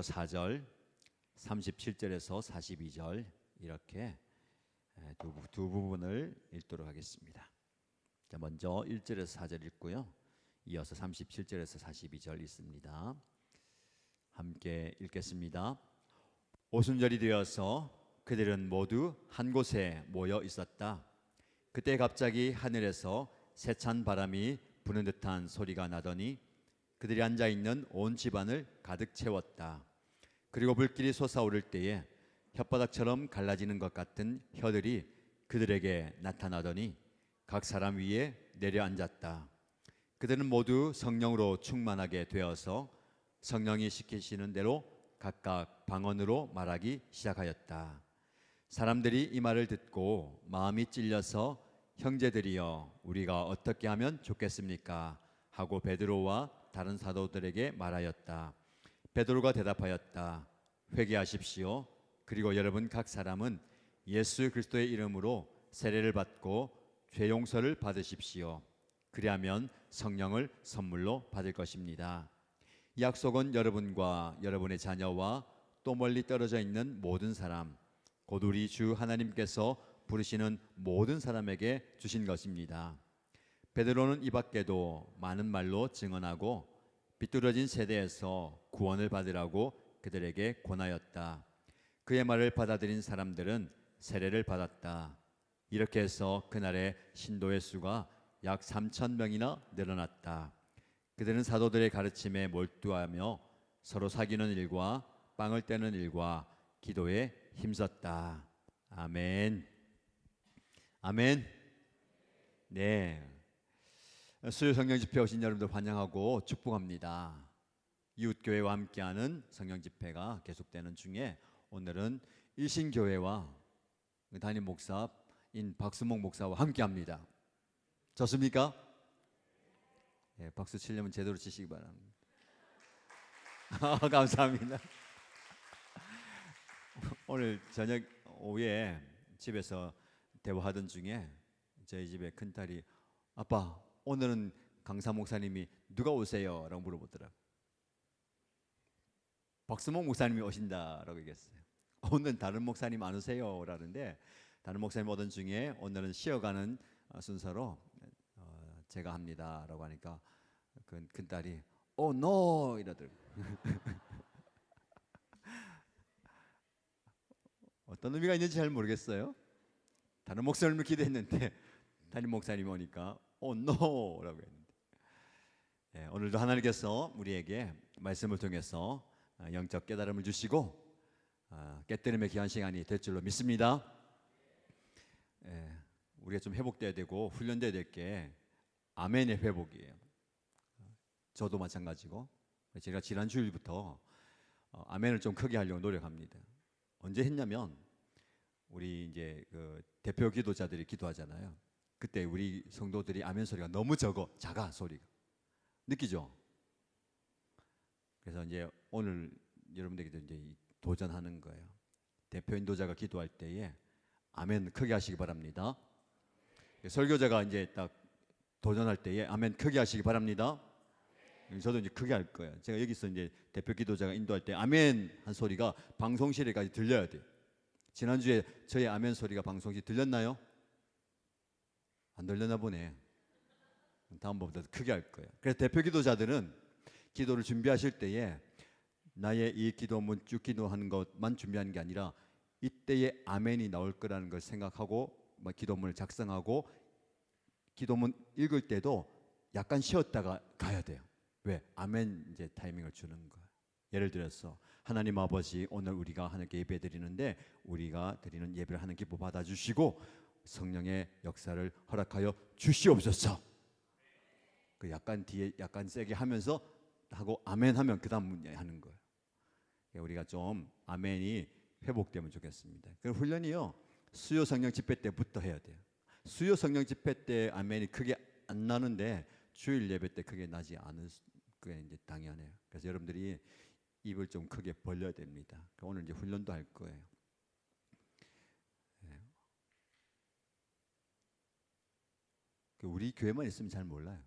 4절, 37절에서 42절 이렇게 두 부분을 읽도록 하겠습니다. 자, 먼저 1절에서 4절 읽고요. 이어서 37절에서 42절 읽습니다. 함께 읽겠습니다. 오순절이 되어서 그들은 모두 한 곳에 모여 있었다. 그때 갑자기 하늘에서 세찬 바람이 부는 듯한 소리가 나더니 그들이 앉아있는 온 집안을 가득 채웠다. 그리고 불길이 솟아오를 때에 혓바닥처럼 갈라지는 것 같은 혀들이 그들에게 나타나더니 각 사람 위에 내려앉았다. 그들은 모두 성령으로 충만하게 되어서 성령이 시키시는 대로 각각 방언으로 말하기 시작하였다. 사람들이 이 말을 듣고 마음이 찔려서 형제들이여 우리가 어떻게 하면 좋겠습니까? 하고 베드로와 다른 사도들에게 말하였다. 베드로가 대답하였다. 회개하십시오. 그리고 여러분 각 사람은 예수 그리스도의 이름으로 세례를 받고 죄 용서를 받으십시오. 그리하면 성령을 선물로 받을 것입니다. 이 약속은 여러분과 여러분의 자녀와 또 멀리 떨어져 있는 모든 사람, 곧 우리 주 하나님께서 부르시는 모든 사람에게 주신 것입니다. 베드로는 이 밖에도 많은 말로 증언하고 비뚤어진 세대에서 구원을 받으라고 그들에게 권하였다. 그의 말을 받아들인 사람들은 세례를 받았다. 이렇게 해서 그날의 신도의 수가 약 3,000명이나 늘어났다. 그들은 사도들의 가르침에 몰두하며 서로 사귀는 일과 빵을 떼는 일과 기도에 힘썼다. 아멘. 아멘. 네. 수요 성령 집회 오신 여러분들 환영하고 축복합니다. 이웃교회와 함께하는 성령 집회가 계속되는 중에 오늘은 일신교회와 담임 목사인 박수목 목사와 함께합니다. 좋습니까? 네, 박수 치려면 제대로 치시기 바랍니다. 감사합니다. 오늘 저녁 오후에 집에서 대화하던 중에 저희 집에 큰딸이 아빠 오늘은 강사 목사님이 누가 오세요? 라고 물어보더라고요. 박수목 목사님이 오신다라고 얘기했어요. 오늘은 다른 목사님 안 오세요? 라는데 다른 목사님 오던 중에 오늘은 쉬어가는 순서로 제가 합니다 라고 하니까 큰딸이 노 이러더라고요. 어떤 의미가 있는지 잘 모르겠어요. 다른 목사님을 기대했는데 담임 목사님이 오니까 노 라고 했는데 오늘도 하나님께서 우리에게 말씀을 통해서 영적 깨달음을 주시고 깨달음의 귀한 시간이 될 줄로 믿습니다. 우리가 좀 회복돼야 되고 훈련돼야 될 게 아멘의 회복이에요. 저도 마찬가지고 제가 지난 주일부터 아멘을 좀 크게 하려고 노력합니다. 언제 했냐면 우리 이제 그 대표 기도자들이 기도하잖아요. 그때 우리 성도들이 아멘 소리가 너무 작아 소리가 느끼죠? 그래서 이제 오늘 여러분들에게도 이제 도전하는 거예요. 대표 인도자가 기도할 때에 아멘 크게 하시기 바랍니다. 설교자가 이제 딱 도전할 때에 아멘 크게 하시기 바랍니다. 저도 이제 크게 할 거예요. 제가 여기서 이제 대표 기도자가 인도할 때 아멘 한 소리가 방송실에까지 들려야 돼요. 지난주에 저의 아멘 소리가 방송실 들렸나요? 안 들렸나 보네. 다음번부터 크게 할 거예요. 그래서 대표 기도자들은 기도를 준비하실 때에 나의 이 기도문 쭉 기도하는 것만 준비하는 게 아니라 이때에 아멘이 나올 거라는 걸 생각하고 기도문을 작성하고 기도문 읽을 때도 약간 쉬었다가 가야 돼요. 왜? 아멘 이제 타이밍을 주는 거예요. 예를 들어서 하나님 아버지 오늘 우리가 하나님께 예배 드리는데 우리가 드리는 예배를 하나님께 받아주시고 성령의 역사를 허락하여 주시옵소서. 그 약간 뒤에 약간 세게 하면서 하고 아멘 하면 그 다음 하는 거예요. 우리가 좀 아멘이 회복되면 좋겠습니다. 그 훈련이요 수요 성령 집회 때부터 해야 돼요. 수요 성령 집회 때 아멘이 크게 안 나는데 주일 예배 때 크게 나지 않을 게 이제 당연해요. 그래서 여러분들이 입을 좀 크게 벌려야 됩니다. 오늘 이제 훈련도 할 거예요. 우리 교회만 있으면 잘 몰라요.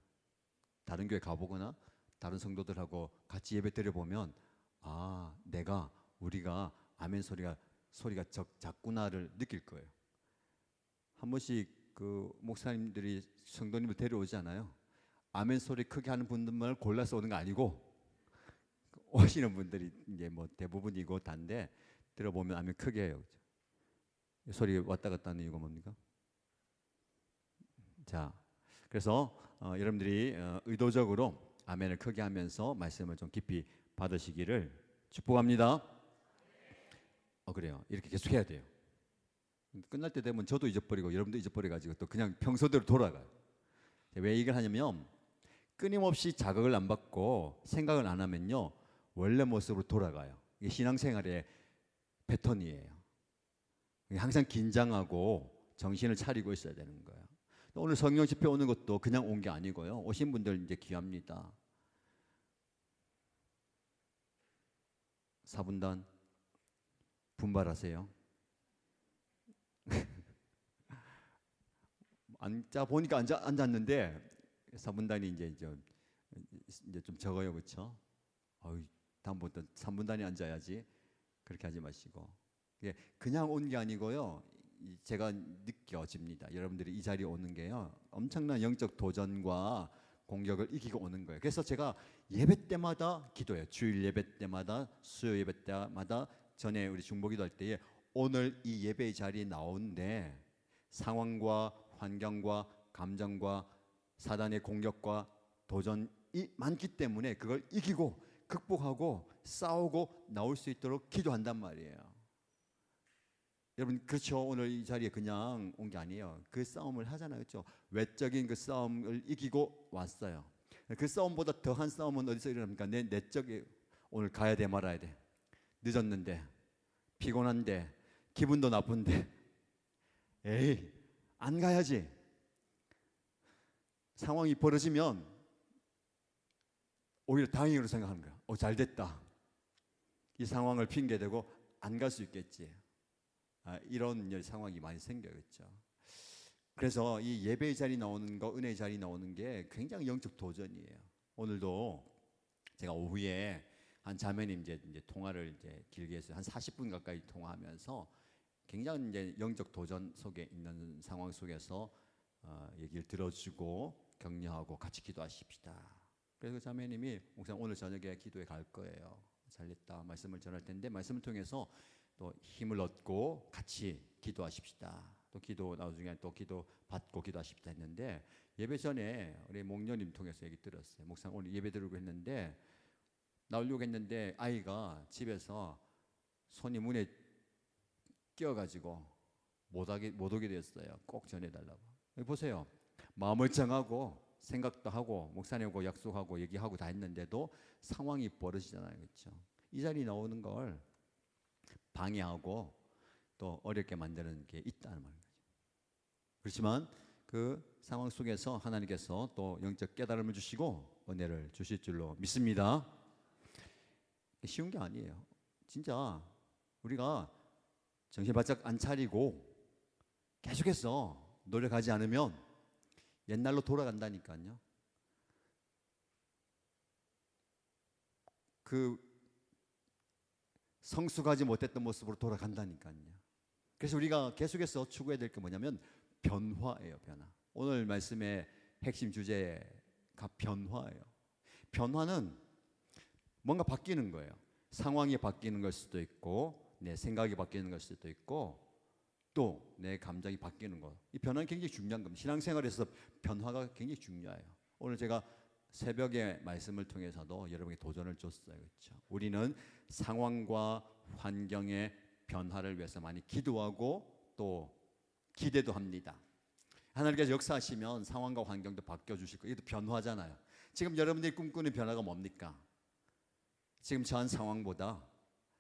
다른 교회 가보거나 다른 성도들하고 같이 예배 드려보면 우리가 아멘 소리가 작구나를 느낄 거예요. 한 번씩 그 목사님들이 성도님을 데려오잖아요. 아멘 소리 크게 하는 분들만 골라서 오는 거 아니고 오시는 분들이 이제 뭐 대부분이고 단데 들어보면 아멘 크게 해요. 소리 왔다 갔다 하는 이유가 뭡니까? 자, 그래서 여러분들이 의도적으로 아멘을 크게 하면서 말씀을 좀 깊이 받으시기를 축복합니다. 그래요. 이렇게 계속 해야 돼요. 끝날 때 되면 저도 잊어버리고 여러분도 잊어버려가지고 또 그냥 평소대로 돌아가요. 왜 이걸 하냐면 끊임없이 자극을 안 받고 생각을 안 하면요 원래 모습으로 돌아가요. 이게 신앙생활의 패턴이에요. 항상 긴장하고 정신을 차리고 있어야 되는 거예요. 오늘 성령 집회 오는 것도 그냥 온 게 아니고요. 오신 분들 이제 귀합니다. 4분단 분발하세요. 앉아 보니까 앉았는데 4분단이 이제 좀 적어요, 그렇죠? 다음부터 3분단이 앉아야지. 그렇게 하지 마시고. 그냥 온 게 아니고요. 제가 느껴집니다. 여러분들이 이 자리에 오는 게요. 엄청난 영적 도전과 공격을 이기고 오는 거예요. 그래서 제가 예배 때마다 기도해요. 주일 예배 때마다, 수요 예배 때마다, 전에 우리 중보기도 할 때에 오늘 이 예배의 자리에 나오는데 상황과 환경과 감정과 사단의 공격과 도전이 많기 때문에 그걸 이기고 극복하고 싸우고 나올 수 있도록 기도한단 말이에요. 여러분 그렇죠. 오늘 이 자리에 그냥 온 게 아니에요. 그 싸움을 하잖아요. 그렇죠? 외적인 그 싸움을 이기고 왔어요. 그 싸움보다 더한 싸움은 어디서 일어납니까? 내 내적이 오늘 가야 돼 말아야 돼. 늦었는데 피곤한데 기분도 나쁜데 에이 안 가야지. 상황이 벌어지면 오히려 다행으로 생각하는 거야. 잘 됐다. 이 상황을 핑계대고 안 갈 수 있겠지. 이런 상황이 많이 생겨겠죠. 그래서 이 예배의 자리 나오는 거, 은혜의 자리 나오는 게 굉장히 영적 도전이에요. 오늘도 제가 오후에 한 자매님 이제 통화를 이제 길게 해서 한 40분 가까이 통화하면서 굉장히 이제 영적 도전 속에 있는 상황 속에서 얘기를 들어주고 격려하고 같이 기도하십시다. 그래서 자매님이 목사님 오늘 저녁에 기도에 갈 거예요. 잘됐다 말씀을 전할 텐데 말씀을 통해서 또 힘을 얻고 같이 기도하십시다. 또 기도 나중에 또 기도 받고 기도하십시다 했는데 예배 전에 우리 목녀님 통해서 얘기 들었어요. 목사님 오늘 예배 드리고 했는데 나오려고 했는데 아이가 집에서 손이 문에 끼어가지고 못 오게 됐어요. 꼭 전해달라고. 여기 보세요. 마음을 정하고 생각도 하고 목사님하고 약속하고 얘기하고 다 했는데도 상황이 벌어지잖아요. 그렇죠? 이 자리에 나오는 걸 방해하고 또 어렵게 만드는 게 있다는 말이죠. 그렇지만 그 상황 속에서 하나님께서 또 영적 깨달음을 주시고 은혜를 주실 줄로 믿습니다. 쉬운 게 아니에요. 진짜 우리가 정신 바짝 안 차리고 계속해서 노력하지 않으면 옛날로 돌아간다니까요. 그 성숙하지 못했던 모습으로 돌아간다니까요. 그래서 우리가 계속해서 추구해야 될 게 뭐냐면 변화예요. 변화. 오늘 말씀의 핵심 주제가 변화예요. 변화는 뭔가 바뀌는 거예요. 상황이 바뀌는 걸 수도 있고 내 생각이 바뀌는 걸 수도 있고 또 내 감정이 바뀌는 것. 이 변화는 굉장히 중요한 겁니다. 신앙생활에서 변화가 굉장히 중요해요. 오늘 제가 새벽의 말씀을 통해서도 여러분에게 도전을 줬어요. 그렇죠? 우리는 상황과 환경의 변화를 위해서 많이 기도하고 또 기대도 합니다. 하나님께서 역사하시면 상황과 환경도 바뀌어주실 거예요. 이것도 변화잖아요. 지금 여러분들이 꿈꾸는 변화가 뭡니까? 지금 처한 상황보다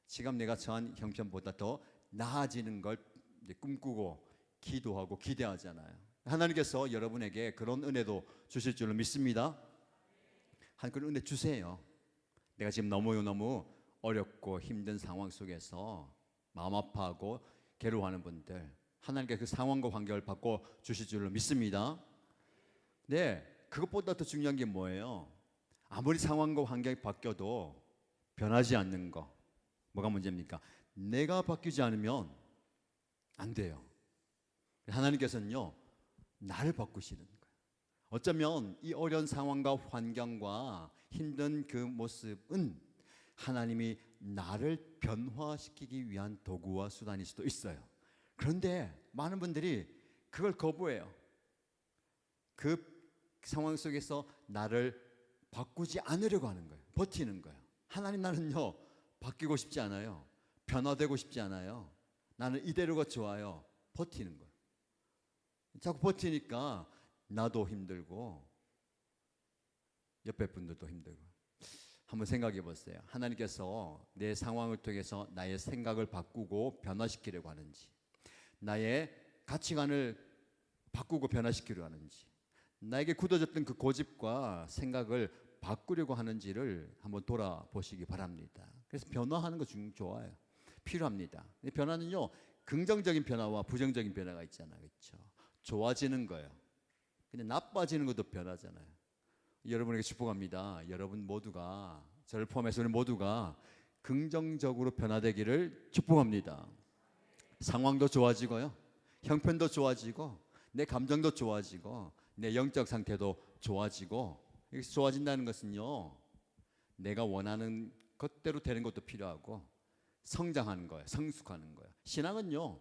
지금 내가 처한 형편보다 더 나아지는 걸 꿈꾸고 기도하고 기대하잖아요. 하나님께서 여러분에게 그런 은혜도 주실 줄로 믿습니다. 그런 은혜 주세요. 내가 지금 너무 어렵고 힘든 상황 속에서 마음 아파하고 괴로워하는 분들 하나님께 그 상황과 환경을 바꿔 주실 줄로 믿습니다. 네, 그것보다 더 중요한 게 뭐예요? 아무리 상황과 환경이 바뀌어도 변하지 않는 거. 뭐가 문제입니까? 내가 바뀌지 않으면 안 돼요. 하나님께서는요, 나를 바꾸시는 거예요. 어쩌면 이 어려운 상황과 환경과 힘든 그 모습은 하나님이 나를 변화시키기 위한 도구와 수단일 수도 있어요. 그런데 많은 분들이 그걸 거부해요. 그 상황 속에서 나를 바꾸지 않으려고 하는 거예요. 버티는 거예요. 하나님, 나는요 바뀌고 싶지 않아요. 변화되고 싶지 않아요. 나는 이대로가 좋아요. 버티는 거예요. 자꾸 버티니까 나도 힘들고 옆에 분들도 힘들고. 한번 생각해 보세요. 하나님께서 내 상황을 통해서 나의 생각을 바꾸고 변화시키려고 하는지, 나의 가치관을 바꾸고 변화시키려고 하는지, 나에게 굳어졌던 그 고집과 생각을 바꾸려고 하는지를 한번 돌아보시기 바랍니다. 그래서 변화하는 거 좋아요. 필요합니다. 변화는요, 긍정적인 변화와 부정적인 변화가 있잖아요. 그렇죠? 좋아지는 거예요. 근데 나빠지는 것도 변화잖아요. 여러분에게 축복합니다. 여러분 모두가, 저를 포함해서 우리 모두가 긍정적으로 변화되기를 축복합니다. 상황도 좋아지고요, 형편도 좋아지고, 내 감정도 좋아지고, 내 영적 상태도 좋아지고. 여기서 좋아진다는 것은요, 내가 원하는 것대로 되는 것도 필요하고 성장하는 거예요. 성숙하는 거예요. 신앙은요,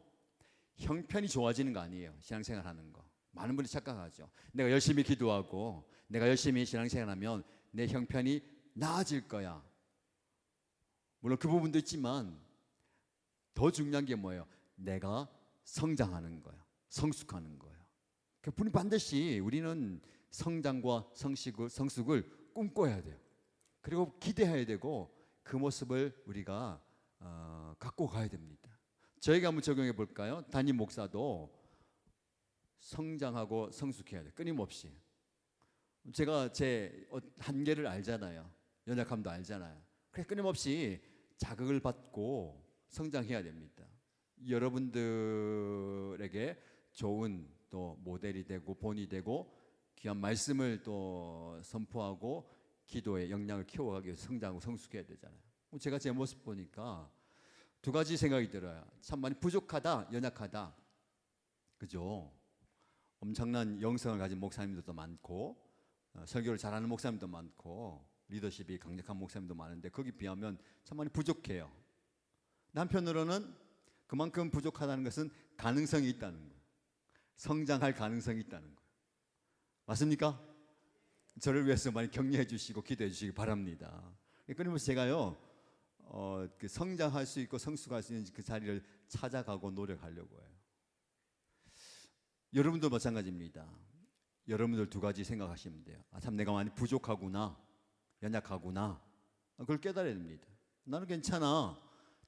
형편이 좋아지는 거 아니에요. 신앙생활 하는 거. 많은 분들이 착각하죠. 내가 열심히 기도하고 내가 열심히 신앙생활하면 내 형편이 나아질 거야. 물론 그 부분도 있지만 더 중요한 게 뭐예요? 내가 성장하는 거예요. 성숙하는 거예요. 그러니까 반드시 우리는 성장과 성숙을 꿈꿔야 돼요. 그리고 기대해야 되고 그 모습을 우리가 갖고 가야 됩니다. 저에게 한번 적용해 볼까요? 담임 목사도 성장하고 성숙해야 돼요. 끊임없이. 제가 제 한계를 알잖아요. 연약함도 알잖아요. 그래서 끊임없이 자극을 받고 성장해야 됩니다. 여러분들에게 좋은 또 모델이 되고 본이 되고 귀한 말씀을 또 선포하고 기도의 역량을 키워가기 위해서 성장하고 성숙해야 되잖아요. 제가 제 모습 보니까 두 가지 생각이 들어요. 참 많이 부족하다, 연약하다. 그죠? 엄청난 영성을 가진 목사님들도 많고 설교를 잘하는 목사님도 많고 리더십이 강력한 목사님도 많은데 거기 비하면 참 많이 부족해요. 한편으로는 그만큼 부족하다는 것은 가능성이 있다는 거예요. 성장할 가능성이 있다는 거예요. 맞습니까? 저를 위해서 많이 격려해 주시고 기도해 주시기 바랍니다. 끊임없이 제가요 그 성장할 수 있고 성숙할 수 있는 그 자리를 찾아가고 노력하려고 해요. 여러분도 마찬가지입니다. 여러분들 두 가지 생각하시면 돼요. 참 내가 많이 부족하구나, 연약하구나. 그걸 깨달아야 됩니다. 나는 괜찮아.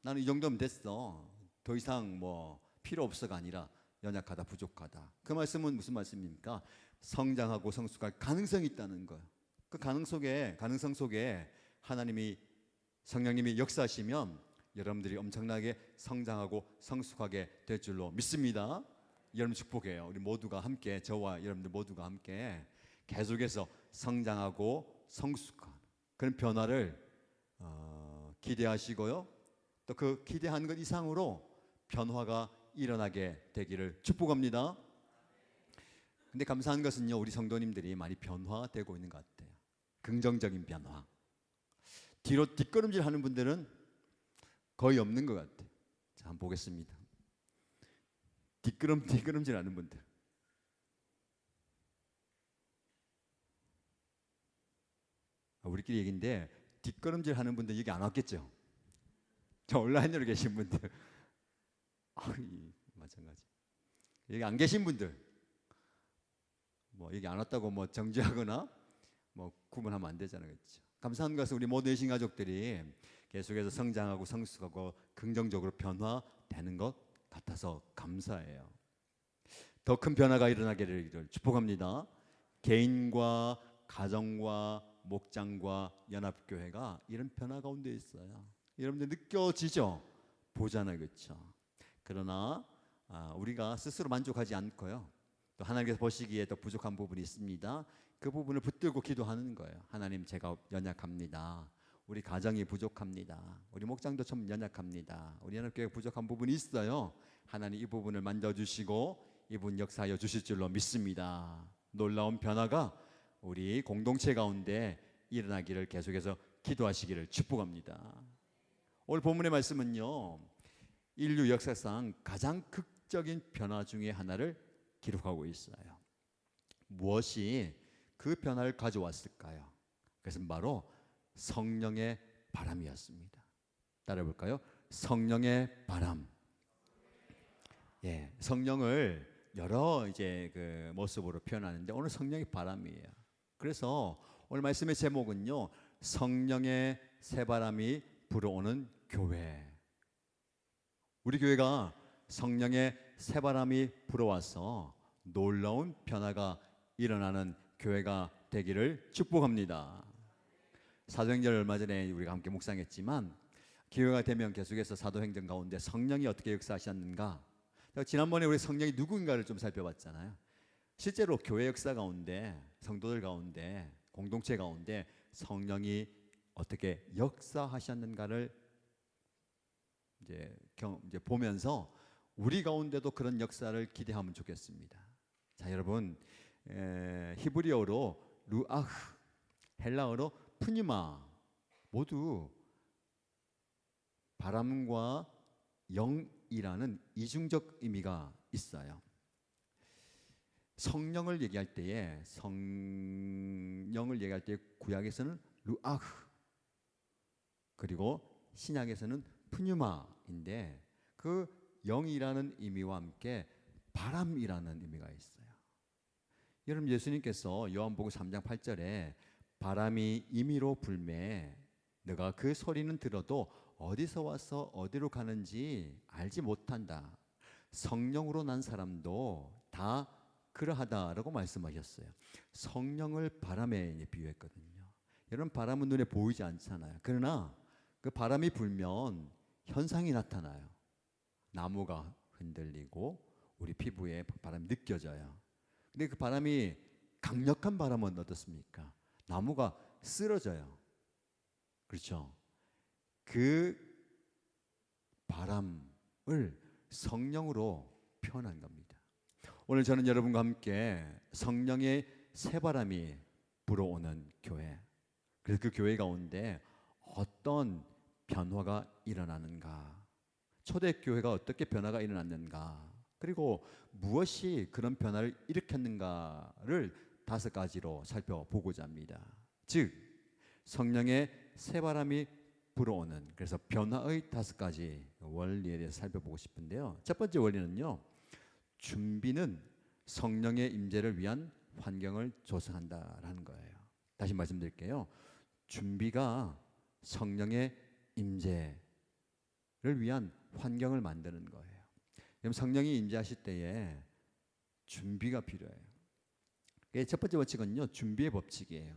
나는 이 정도면 됐어. 더 이상 뭐 필요 없어가 아니라 연약하다, 부족하다. 그 말씀은 무슨 말씀입니까? 성장하고 성숙할 가능성이 있다는 거예요. 그 가능성 속에 하나님이, 성령님이 역사하시면 여러분들이 엄청나게 성장하고 성숙하게 될 줄로 믿습니다. 여러분 축복해요. 우리 모두가 함께, 저와 여러분들 모두가 함께 계속해서 성장하고 성숙한 그런 변화를 기대하시고요. 또 그 기대하는 것 이상으로 변화가 일어나게 되기를 축복합니다. 근데 감사한 것은요, 우리 성도님들이 많이 변화되고 있는 것 같아요. 긍정적인 변화. 뒤로 뒷걸음질 하는 분들은 거의 없는 것 같아요. 자, 한번 보겠습니다. 뒷걸음질 하는 분들. 우리끼리 얘기인데 뒷걸음질 하는 분들 여기 안 왔겠죠? 저 온라인으로 계신 분들. 마찬가지. 여기 안 계신 분들. 뭐 여기 안 왔다고 뭐 정지하거나 뭐 구분하면 안 되잖아요. 그렇죠? 감사한 것은 우리 모든 예신 가족들이 계속해서 성장하고 성숙하고 긍정적으로 변화되는 것 같아서 감사해요. 더 큰 변화가 일어나기를 축복합니다. 개인과 가정과 목장과 연합교회가 이런 변화 가운데 있어요. 여러분들 느껴지죠? 보잖아요. 그렇죠? 그러나 우리가 스스로 만족하지 않고요. 또 하나님께서 보시기에 더 부족한 부분이 있습니다. 그 부분을 붙들고 기도하는 거예요. 하나님, 제가 연약합니다. 우리 가정이 부족합니다. 우리 목장도 좀 연약합니다. 우리 연합교회가 부족한 부분이 있어요. 하나님 이 부분을 만져주시고 이분 역사하여 주실 줄로 믿습니다. 놀라운 변화가 우리 공동체 가운데 일어나기를 계속해서 기도하시기를 축복합니다. 오늘 본문의 말씀은요, 인류 역사상 가장 극적인 변화 중에 하나를 기록하고 있어요. 무엇이 그 변화를 가져왔을까요? 그것은 바로 성령의 바람이었습니다. 따라해 볼까요? 성령의 바람. 예, 성령을 여러 그 모습으로 표현하는데 오늘 성령의 바람이에요. 그래서 오늘 말씀의 제목은요, 성령의 새바람이 불어오는 교회. 우리 교회가 성령의 새바람이 불어와서 놀라운 변화가 일어나는 교회가 되기를 축복합니다. 사도행전 얼마 전에 우리가 함께 묵상했지만 기회가 되면 계속해서 사도행전 가운데 성령이 어떻게 역사하셨는가, 지난번에 우리 성령이 누구인가를 좀 살펴봤잖아요. 실제로 교회 역사 가운데, 성도들 가운데, 공동체 가운데 성령이 어떻게 역사하셨는가를 이제 보면서 우리 가운데도 그런 역사를 기대하면 좋겠습니다. 자, 여러분, 히브리어로 루아흐, 헬라어로 푸니마, 모두 바람과 영이라는 이중적 의미가 있어요. 성령을 얘기할 때에 구약에서는 루아흐, 그리고 신약에서는 푸뉴마인데 그 영이라는 의미와 함께 바람이라는 의미가 있어요. 여러분, 예수님께서 요한복음 3장 8절에 바람이 임의로 불매 너가 그 소리는 들어도 어디서 와서 어디로 가는지 알지 못한다. 성령으로 난 사람도 다 그러하다라고 말씀하셨어요. 성령을 바람에 비유했거든요. 여러분, 바람은 눈에 보이지 않잖아요. 그러나 그 바람이 불면 현상이 나타나요. 나무가 흔들리고 우리 피부에 바람이 느껴져요. 근데 그 바람이 강력한 바람은 어떻습니까? 나무가 쓰러져요. 그렇죠? 그 바람을 성령으로 표현한 겁니다. 오늘 저는 여러분과 함께 성령의 새바람이 불어오는 교회, 그래서 그 교회 가운데 어떤 변화가 일어나는가, 초대교회가 어떻게 변화가 일어났는가, 그리고 무엇이 그런 변화를 일으켰는가를 5가지로 살펴보고자 합니다. 즉, 성령의 새바람이 불어오는, 그래서 변화의 5가지 원리에 대해서 살펴보고 싶은데요. 첫 번째 원리는요, 준비는 성령의 임재를 위한 환경을 조성한다라는 거예요. 다시 말씀드릴게요. 준비가 성령의 임재를 위한 환경을 만드는 거예요. 그럼 성령이 임재하실 때에 준비가 필요해요. 첫 번째 원칙은요, 준비의 법칙이에요.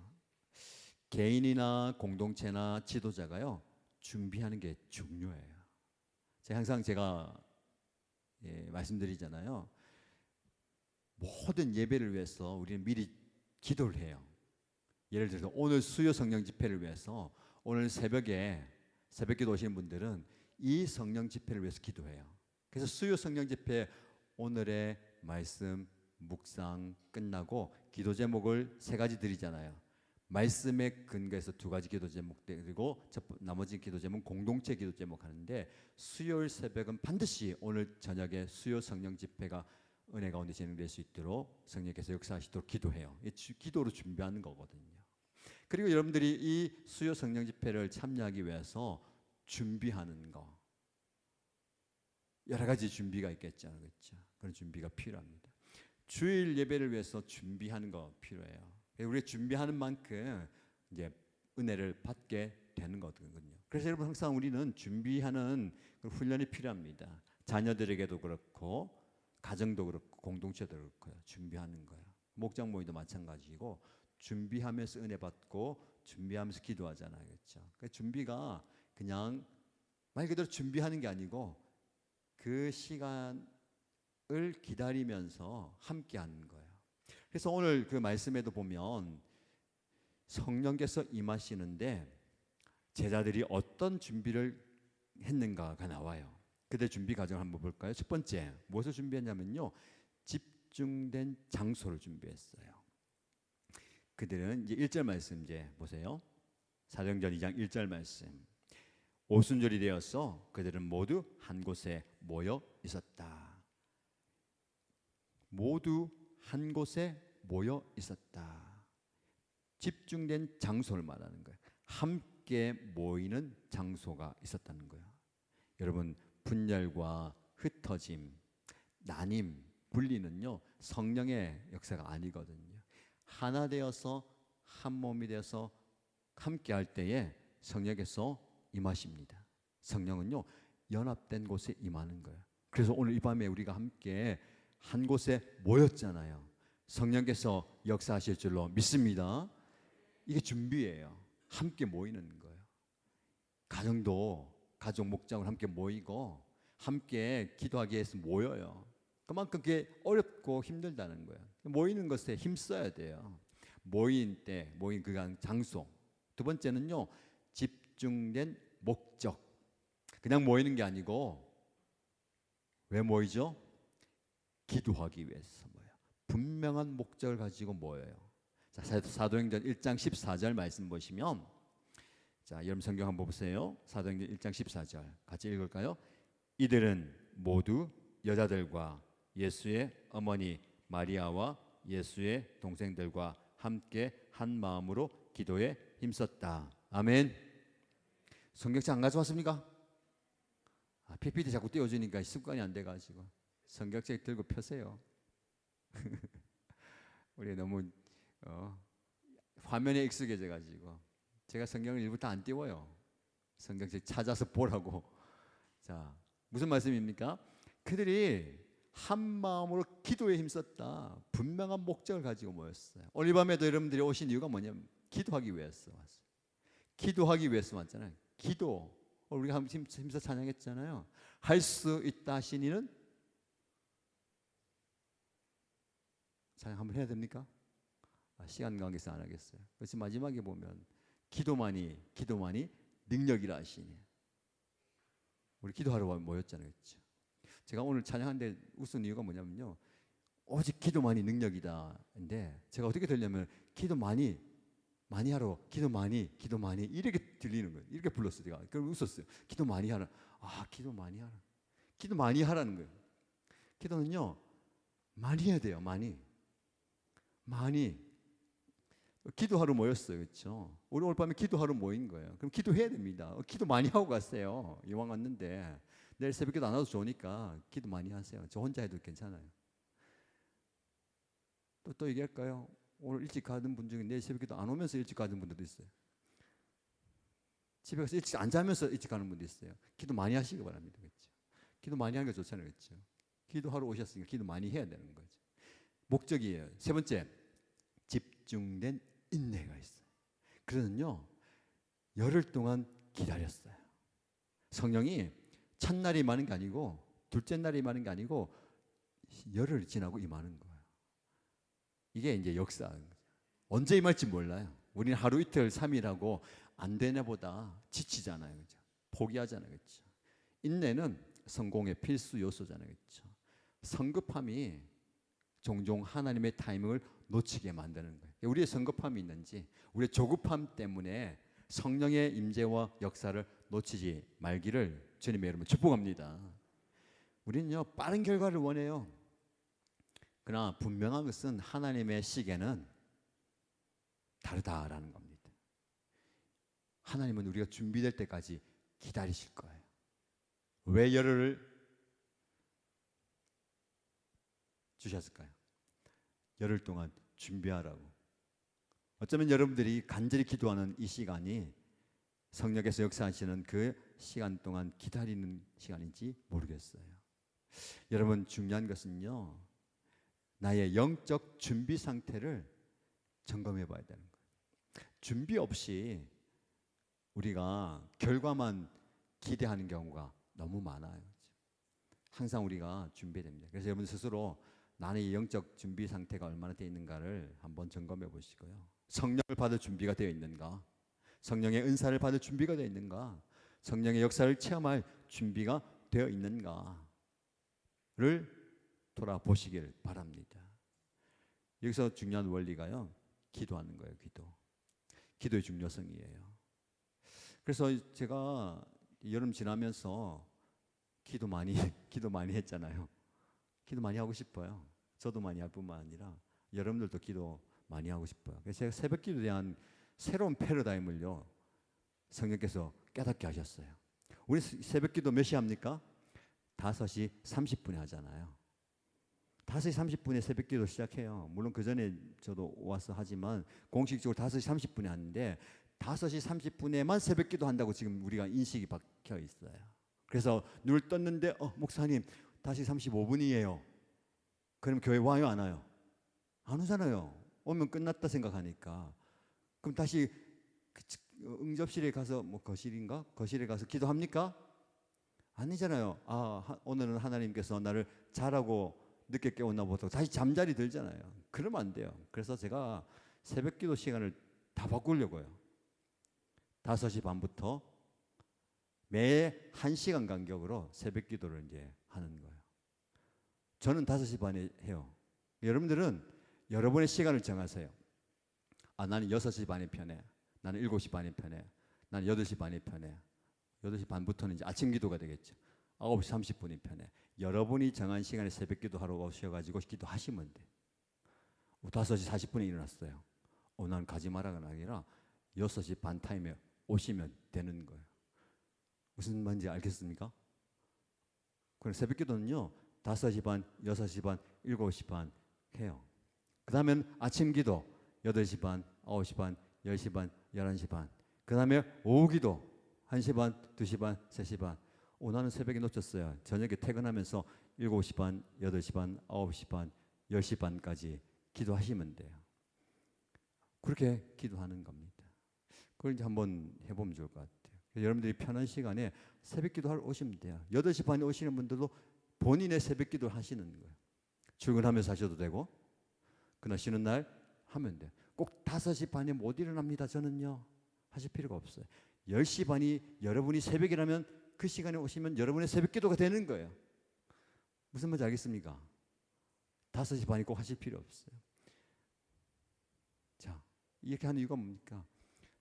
개인이나 공동체나 지도자가요, 준비하는 게 중요해요. 항상 제가 말씀드리잖아요. 모든 예배를 위해서 우리는 미리 기도를 해요. 예를 들어서 오늘 수요 성령 집회를 위해서 오늘 새벽에 새벽기도 오시는 분들은 이 성령 집회를 위해서 기도해요. 그래서 수요 성령 집회 오늘의 말씀 묵상 끝나고 기도 제목을 3가지 드리잖아요. 말씀에 근거해서 2가지 기도 제목 드리고 나머지 기도 제목 공동체 기도 제목 하는데, 수요일 새벽은 반드시 오늘 저녁에 수요 성령 집회가 은혜 가운데 진행될 수 있도록 성령께서 역사하시도록 기도해요. 기도로 준비하는 거거든요. 그리고 여러분들이 이 수요 성령 집회를 참여하기 위해서 준비하는 거, 여러 가지 준비가 있겠죠, 그렇죠? 그런 준비가 필요합니다. 주일 예배를 위해서 준비하는 거 필요해요. 우리가 준비하는 만큼 이제 은혜를 받게 되는 거거든요. 그래서 여러분, 항상 우리는 준비하는 훈련이 필요합니다. 자녀들에게도 그렇고 가정도 그렇고 공동체도 그렇고요. 준비하는 거예요. 목장 모임도 마찬가지고 준비하면서 은혜 받고 준비하면서 기도하잖아요, 그렇죠? 그러니까 준비가 그냥 말 그대로 준비하는 게 아니고 그 시간을 기다리면서 함께 하는 거예요. 그래서 오늘 그 말씀에도 보면 성령께서 임하시는데 제자들이 어떤 준비를 했는가가 나와요. 그들 준비 과정을 한번 볼까요? 첫 번째, 무엇을 준비했냐면요, 집중된 장소를 준비했어요. 그들은 이제 1절 말씀 이제 보세요. 사도행전 2장 1절 말씀. 오순절이 되어서 그들은 모두 한 곳에 모여 있었다. 모두 한 곳에 모여 있었다. 집중된 장소를 말하는 거예요. 함께 모이는 장소가 있었다는 거예요. 여러분, 분열과 흩어짐, 나님, 분리는요, 성령의 역사가 아니거든요. 하나 되어서 한 몸이 되어서 함께 할 때에 성령께서 임하십니다. 성령은요, 연합된 곳에 임하는 거예요. 그래서 오늘 이 밤에 우리가 함께 한 곳에 모였잖아요. 성령께서 역사하실 줄로 믿습니다. 이게 준비예요. 함께 모이는 거예요. 가정도 가족 목장으로 함께 모이고 함께 기도하기 위해서 모여요. 그만큼 그게 어렵고 힘들다는 거예요. 모이는 것에 힘써야 돼요. 모인 때, 모인 그 장소. 두 번째는요, 집중된 목적. 그냥 모이는 게 아니고 왜 모이죠? 기도하기 위해서 모여요. 분명한 목적을 가지고 모여요. 자, 사도행전 1장 14절 말씀 보시면, 자, 여러분 성경 한번 보세요. 사도행전 1장 14절 같이 읽을까요? 이들은 모두 여자들과 예수의 어머니 마리아와 예수의 동생들과 함께 한 마음으로 기도에 힘썼다. 아멘. 성경책 안 가져왔습니까? PPT 자꾸 띄워주니까 습관이 안 돼가지고 성경책 들고 펴세요. 우리 너무 화면에 익숙해져가지고 제가 성경을 일부터 안 띄워요. 성경책 찾아서 보라고. 자, 무슨 말씀입니까? 그들이 한 마음으로 기도에 힘썼다. 분명한 목적을 가지고 모였어요. 오늘 밤에도 여러분들이 오신 이유가 뭐냐면 기도하기 위해서 왔어요. 기도하기 위해서 왔잖아요. 기도. 우리가 힘써 찬양했잖아요. 할 수 있다 하신 이는 찬양 한번 해야 됩니까? 시간 관계에서 안 하겠어요. 그래서 마지막에 보면 기도만이 능력이라 하시니. 우리 기도하러 모였잖아요. 그렇죠? 제가 오늘 찬양하는데 웃은 이유가 뭐냐면요, 오직 기도만이 능력이다. 근데 제가 어떻게 들냐면 기도 많이 하러, 기도 많이 이렇게 들리는 거예요. 이렇게 불렀어요. 제가 그럼 웃었어요. 기도 많이 하라. 기도 많이 하라. 기도 많이 하라는 거예요. 기도는요, 많이 해야 돼요. 많이 기도하러 모였어요. 그렇죠? 우리 오늘 밤에 기도하러 모인 거예요. 그럼 기도해야 됩니다. 기도 많이 하고 갔어요. 이왕 왔는데 내일 새벽기도 안 와도 좋으니까 기도 많이 하세요. 저 혼자 해도 괜찮아요. 또 얘기할까요? 오늘 일찍 가는 분 중에 내일 새벽기도 안 오면서 일찍 가는 분들도 있어요. 집에 가서 일찍 안 자면서 일찍 가는 분도 있어요. 기도 많이 하시기 바랍니다. 그렇죠? 기도 많이 하는 게 좋잖아요. 그렇죠? 기도하러 오셨으니까 기도 많이 해야 되는 거죠. 목적이에요. 세 번째, 집중된 인내가 있어요. 그래서요, 열흘 동안 기다렸어요. 성령이 첫날이 임하는 게 아니고 둘째 날이 임하는 게 아니고 열흘 지나고 임하는 거예요. 이게 이제 역사인 거죠. 언제 임할지 몰라요. 우리는 하루 이틀 3일하고 안 되나 보다 지치잖아요. 그렇죠? 포기하잖아요. 그렇죠? 인내는 성공의 필수 요소잖아요. 그렇죠? 성급함이 종종 하나님의 타이밍을 놓치게 만드는 거예요. 우리의 성급함이 있는지, 우리의 조급함 때문에 성령의 임재와 역사를 놓치지 말기를 주님의 이름으로 축복합니다. 우리는요, 빠른 결과를 원해요. 그러나 분명한 것은 하나님의 시계는 다르다라는 겁니다. 하나님은 우리가 준비될 때까지 기다리실 거예요. 왜 열흘을 주셨을까요? 열흘 동안 준비하라고. 어쩌면 여러분들이 간절히 기도하는 이 시간이 성령께서 역사하시는 그 시간 동안 기다리는 시간인지 모르겠어요. 여러분, 중요한 것은요, 나의 영적 준비 상태를 점검해 봐야 되는 거예요. 준비 없이 우리가 결과만 기대하는 경우가 너무 많아요. 항상 우리가 준비됩니다. 그래서 여러분 스스로 나의 영적 준비 상태가 얼마나 되어 있는가를 한번 점검해 보시고요. 성령을 받을 준비가 되어 있는가? 성령의 은사를 받을 준비가 되어 있는가? 성령의 역사를 체험할 준비가 되어 있는가를 돌아보시길 바랍니다. 여기서 중요한 원리가요, 기도하는 거예요. 기도의 중요성이에요. 그래서 제가 여름 지나면서 기도 많이 했잖아요. 기도 많이 하고 싶어요. 저도 많이 할 뿐만 아니라 여러분들도 기도 많이 하고 싶어요. 그래서 제가 새벽 기도에 대한 새로운 패러다임을요, 성령께서 깨닫게 하셨어요. 우리 새벽 기도 몇 시 합니까? 5시 30분에 하잖아요. 5시 30분에 새벽 기도 시작해요. 물론 그 전에 저도 와서 하지만 공식적으로 5시 30분에 하는데 5시 30분에만 새벽 기도 한다고 지금 우리가 인식이 박혀 있어요. 그래서 눈을 떴는데 목사님 5시 35분이에요. 그럼 교회 와요, 안 와요? 안 오잖아요. 오면 끝났다 생각하니까. 그럼 다시 응접실에 가서 거실인가? 거실에 가서 기도합니까? 아니잖아요. 오늘은 하나님께서 나를 잘하고 늦게 깨웠나 보다. 다시 잠자리 들잖아요. 그러면 안 돼요. 그래서 제가 새벽 기도 시간을 다 바꾸려고요. 5시 반부터 매 1시간 간격으로 새벽 기도를 이제 하는 거예요. 저는 5시 반에 해요. 여러분들은 여러분의 시간을 정하세요. 나는 6시 반에 편해. 나는 7시 반에 편해. 나는 8시 반에 편해. 8시 반부터는 이제 아침 기도가 되겠죠. 9시 30분이 편해. 여러분이 정한 시간에 새벽 기도하러 오셔가지고 기도하시면 돼요. 5시 40분에 일어났어요. 난 가지 마라가 아니라 6시 반 타임에 오시면 되는 거예요. 무슨 말인지 알겠습니까? 그럼 새벽 기도는요, 5시 반, 6시 반, 7시 반 해요. 그 다음엔 아침 기도 8시 반, 9시 반, 10시 반, 11시 반. 그 다음에 오후 기도 1시 반, 2시 반, 3시 반. 나는 새벽에 놓쳤어요. 저녁에 퇴근하면서 7시 반, 8시 반, 9시 반, 10시 반까지 기도하시면 돼요. 그렇게 기도하는 겁니다. 그걸 이제 한번 해보면 좋을 것 같아요. 여러분들이 편한 시간에 새벽 기도하러 오시면 돼요. 8시 반에 오시는 분들도 본인의 새벽 기도를 하시는 거예요. 출근하면서 하셔도 되고, 그날 쉬는 날 하면 돼요. 꼭 5시 반에 못 일어납니다, 저는요. 하실 필요가 없어요. 10시 반이 여러분이 새벽이라면 그 시간에 오시면 여러분의 새벽 기도가 되는 거예요. 무슨 말인지 알겠습니까? 5시 반이 꼭 하실 필요 없어요. 자, 이렇게 하는 이유가 뭡니까?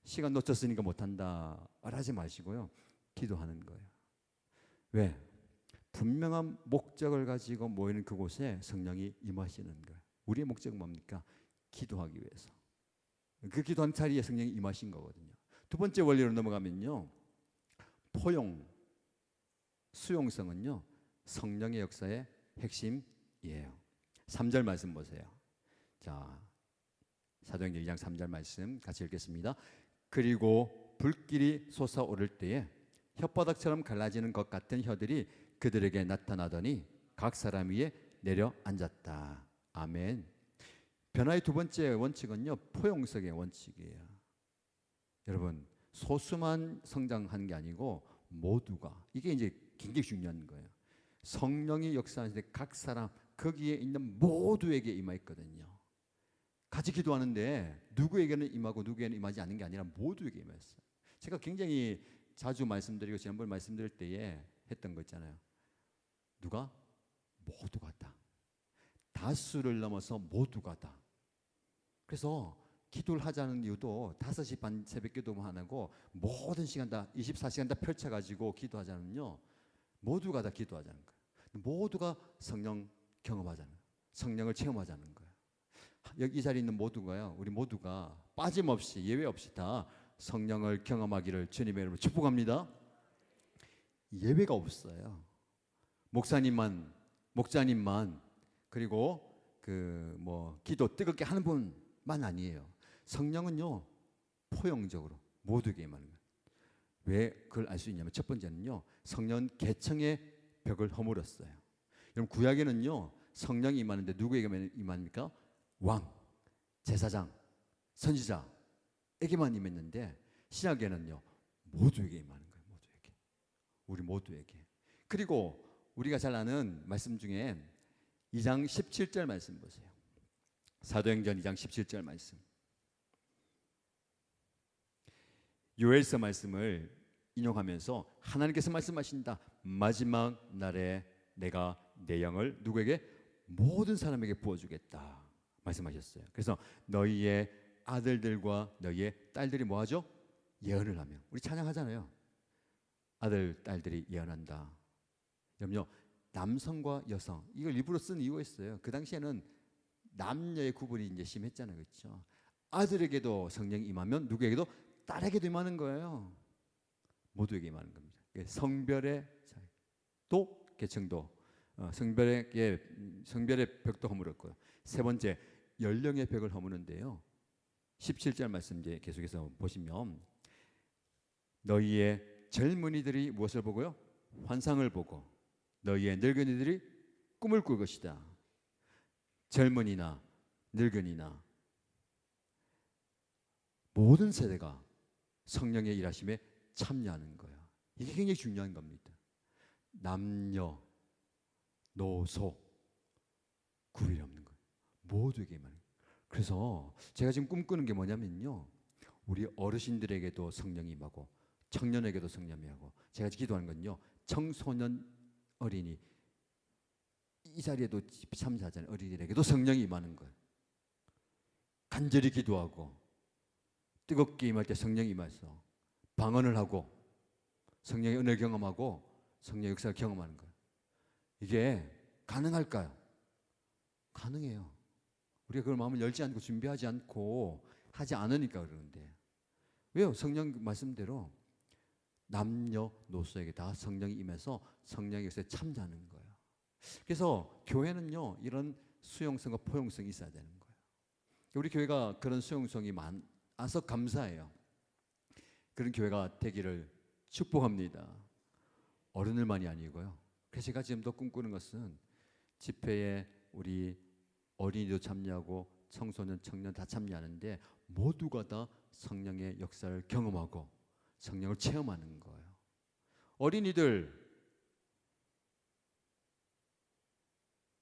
시간 놓쳤으니까 못한다 말하지 마시고요. 기도하는 거예요. 왜? 분명한 목적을 가지고 모이는 그곳에 성령이 임하시는 거예요. 우리의 목적은 뭡니까? 기도하기 위해서. 그 기도한 자리에 성령이 임하신 거거든요. 두 번째 원리로 넘어가면요, 포용, 수용성은요, 성령의 역사의 핵심이에요. 3절 말씀 보세요. 자, 사도행전 2장 3절 말씀 같이 읽겠습니다. 그리고 불길이 솟아오를 때에 혓바닥처럼 갈라지는 것 같은 혀들이 그들에게 나타나더니 각 사람 위에 내려앉았다. 아멘. 변화의 두 번째 원칙은요, 포용성의 원칙이에요. 여러분, 소수만 성장하는 게 아니고 모두가, 이게 이제 굉장히 중요한 거예요. 성령이 역사하실 때 각 사람 거기에 있는 모두에게 임하였거든요. 같이 기도하는데 누구에게는 임하고 누구에게는 임하지 않는 게 아니라 모두에게 임했어요. 제가 굉장히 자주 말씀드리고 지난번에 말씀드릴 때에 했던 거 있잖아요. 누가? 모두가 다. 다수를 넘어서 모두가 다. 그래서 기도를 하자는 이유도 5시 반 새벽 기도만 안 하고 모든 시간 다 24시간 다 펼쳐가지고 기도하자면요, 모두가 다 기도하자는 거예요. 모두가 성령 경험하자는 거예요. 성령을 체험하자는 거예요. 여기 이 자리에 있는 모두가요, 우리 모두가 빠짐없이 예외 없이 다 성령을 경험하기를 주님의 이름으로 축복합니다. 예외가 없어요. 목사님만 그리고 기도 뜨겁게 하는 분만 아니에요. 성령은요, 포용적으로 모두에게 임하는 거예요. 왜 그걸 알 수 있냐면, 첫 번째는요, 성령은 계층의 벽을 허물었어요. 여러분, 구약에는요, 성령이 임하는데 누구에게만 임합니까? 왕, 제사장, 선지자에게만 임했는데, 신약에는요, 모두에게 임하는 거예요. 모두에게. 우리 모두에게. 그리고 우리가 잘 아는 말씀 중에 2장 17절 말씀 보세요. 사도행전 2장 17절 말씀. 요엘서 말씀을 인용하면서 하나님께서 말씀하신다. 마지막 날에 내가 내 영을 누구에게? 모든 사람에게 부어주겠다 말씀하셨어요. 그래서 너희의 아들들과 너희의 딸들이 뭐하죠? 예언을 하며, 우리 찬양하잖아요. 아들 딸들이 예언한다. 여러분요, 남성과 여성, 이걸 일부러 쓴 이유가 있어요. 그 당시에는 남녀의 구분이 이제 심했잖아요, 그렇죠? 아들에게도 성령이 임하면 누구에게도? 딸에게도 임하는 거예요. 모두에게 임하는 겁니다. 성별의 차이, 또 계층도, 성별의 벽도 허물었고요. 세 번째, 연령의 벽을 허무는데요. 17절 말씀 이제 계속해서 보시면, 너희의 젊은이들이 무엇을 보고요? 환상을 보고 너희의 늙은이들이 꿈을 꿀 것이다. 젊은이나 늙은이나 모든 세대가 성령의 일하심에 참여하는 거예요. 이게 굉장히 중요한 겁니다. 남녀, 노소 구별이 없는 거예요. 모두에게만. 그래서 제가 지금 꿈꾸는 게 뭐냐면요, 우리 어르신들에게도 성령이 임하고 청년에게도 성령이 임하고, 제가 기도하는 건요, 청소년 어린이, 이 자리에도 참사하잖아요. 어린이들에게도 성령이 임하는 거예요. 간절히 기도하고 뜨겁게 임할 때 성령이 임해서 방언을 하고 성령의 은혜를 경험하고 성령의 역사를 경험하는 거예요. 이게 가능할까요? 가능해요. 우리가 그걸 마음을 열지 않고 준비하지 않고 하지 않으니까 그러는데, 왜요? 성령 말씀대로 남녀노소에게 다 성령이 임해서 성령의 역사에 참여하는 거예요. 그래서 교회는요, 이런 수용성과 포용성이 있어야 되는 거예요. 우리 교회가 그런 수용성이 많아서 감사해요. 그런 교회가 되기를 축복합니다. 어른들만이 아니고요. 그래서 제가 지금 더 꿈꾸는 것은 집회에 우리 어린이도 참여하고 청소년, 청년 다 참여하는데 모두가 다 성령의 역사를 경험하고 성령을 체험하는 거예요. 어린이들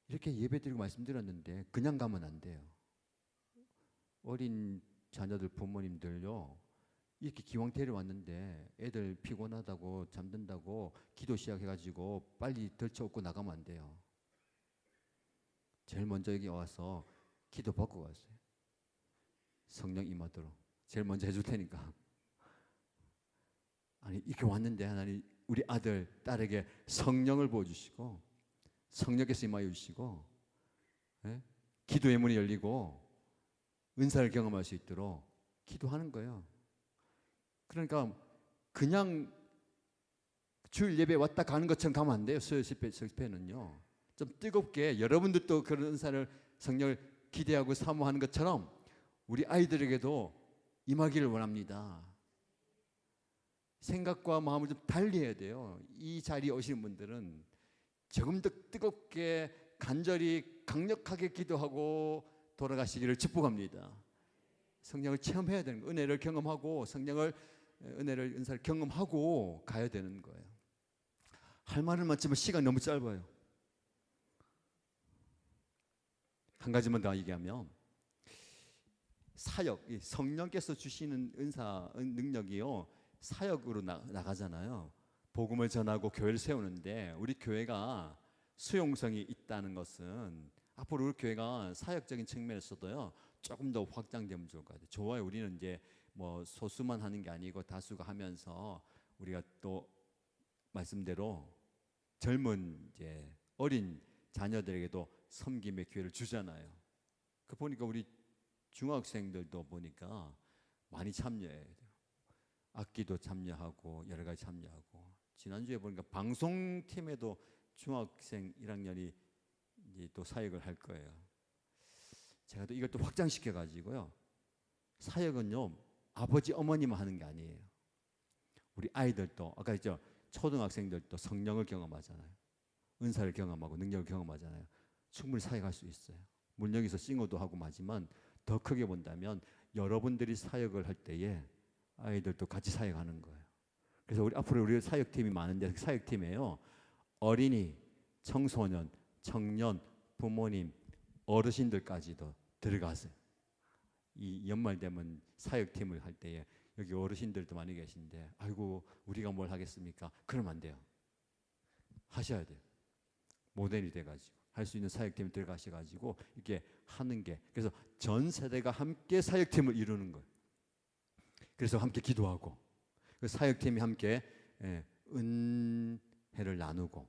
이렇게 예배드리고 말씀드렸는데 그냥 가면 안 돼요. 어린 자녀들 부모님들요, 이렇게 기왕 데려왔는데 애들 피곤하다고 잠든다고 기도 시작해가지고 빨리 덜쳐업고 나가면 안 돼요. 제일 먼저 여기 와서 기도 받고 갔어요. 성령 임하도록 제일 먼저 해줄 테니까. 아니 이렇게 왔는데 하나님 우리 아들 딸에게 성령을 부어주시고 성령께서 임하여 주시고, 예? 기도의 문이 열리고 은사를 경험할 수 있도록 기도하는 거예요. 그러니까 그냥 주일 예배 왔다 가는 것처럼 가면 안 돼요. 수요 집회는요. 좀 뜨겁게 여러분들도 그런 은사를 성령을 기대하고 사모하는 것처럼 우리 아이들에게도 임하기를 원합니다. 생각과 마음을 좀 달리해야 돼요. 이 자리에 오시는 분들은 조금 더 뜨겁게 간절히 강력하게 기도하고 돌아가시기를 축복합니다. 성령을 체험해야 되는 거예요. 은혜를 경험하고 은사를 경험하고 가야 되는 거예요. 할 말은 많지만 시간이 너무 짧아요. 한 가지만 더 얘기하면, 사역, 성령께서 주시는 은사, 능력이요, 사역으로 나가잖아요. 복음을 전하고 교회를 세우는데 우리 교회가 수용성이 있다는 것은 앞으로 우리 교회가 사역적인 측면에서도요 조금 더 확장되면 좋을 것 같아요. 좋아요. 우리는 이제 뭐 소수만 하는 게 아니고 다수가 하면서 우리가 또 말씀대로 젊은 이제 어린 자녀들에게도 섬김의 기회를 주잖아요. 그 보니까 우리 중학생들도 보니까 많이 참여해요. 악기도 참여하고 여러 가지 참여하고, 지난주에 보니까 방송팀에도 중학생 1학년이 이제 또 사역을 할 거예요. 제가 또 이걸 또 확장시켜 가지고요, 사역은요 아버지 어머니만 하는 게 아니에요. 우리 아이들도 아까 했죠, 초등학생들도 성령을 경험하잖아요. 은사를 경험하고 능력을 경험하잖아요. 충분히 사역할 수 있어요. 물론 여기서 싱어도 하고 하지만 더 크게 본다면 여러분들이 사역을 할 때에 아이들도 같이 사역하는 거예요. 그래서 앞으로 우리 사역팀이 많은데, 사역팀에요 어린이, 청소년, 청년, 부모님, 어르신들까지도 들어가세요. 이 연말 되면 사역팀을 할 때에 여기 어르신들도 많이 계신데 아이고 우리가 뭘 하겠습니까? 그러면 안 돼요. 하셔야 돼요. 모델이 돼가지고 할 수 있는 사역팀에 들어가셔가지고 이렇게 하는 게, 그래서 전 세대가 함께 사역팀을 이루는 거예요. 그래서 함께 기도하고 그 사역팀이 함께 은혜를 나누고,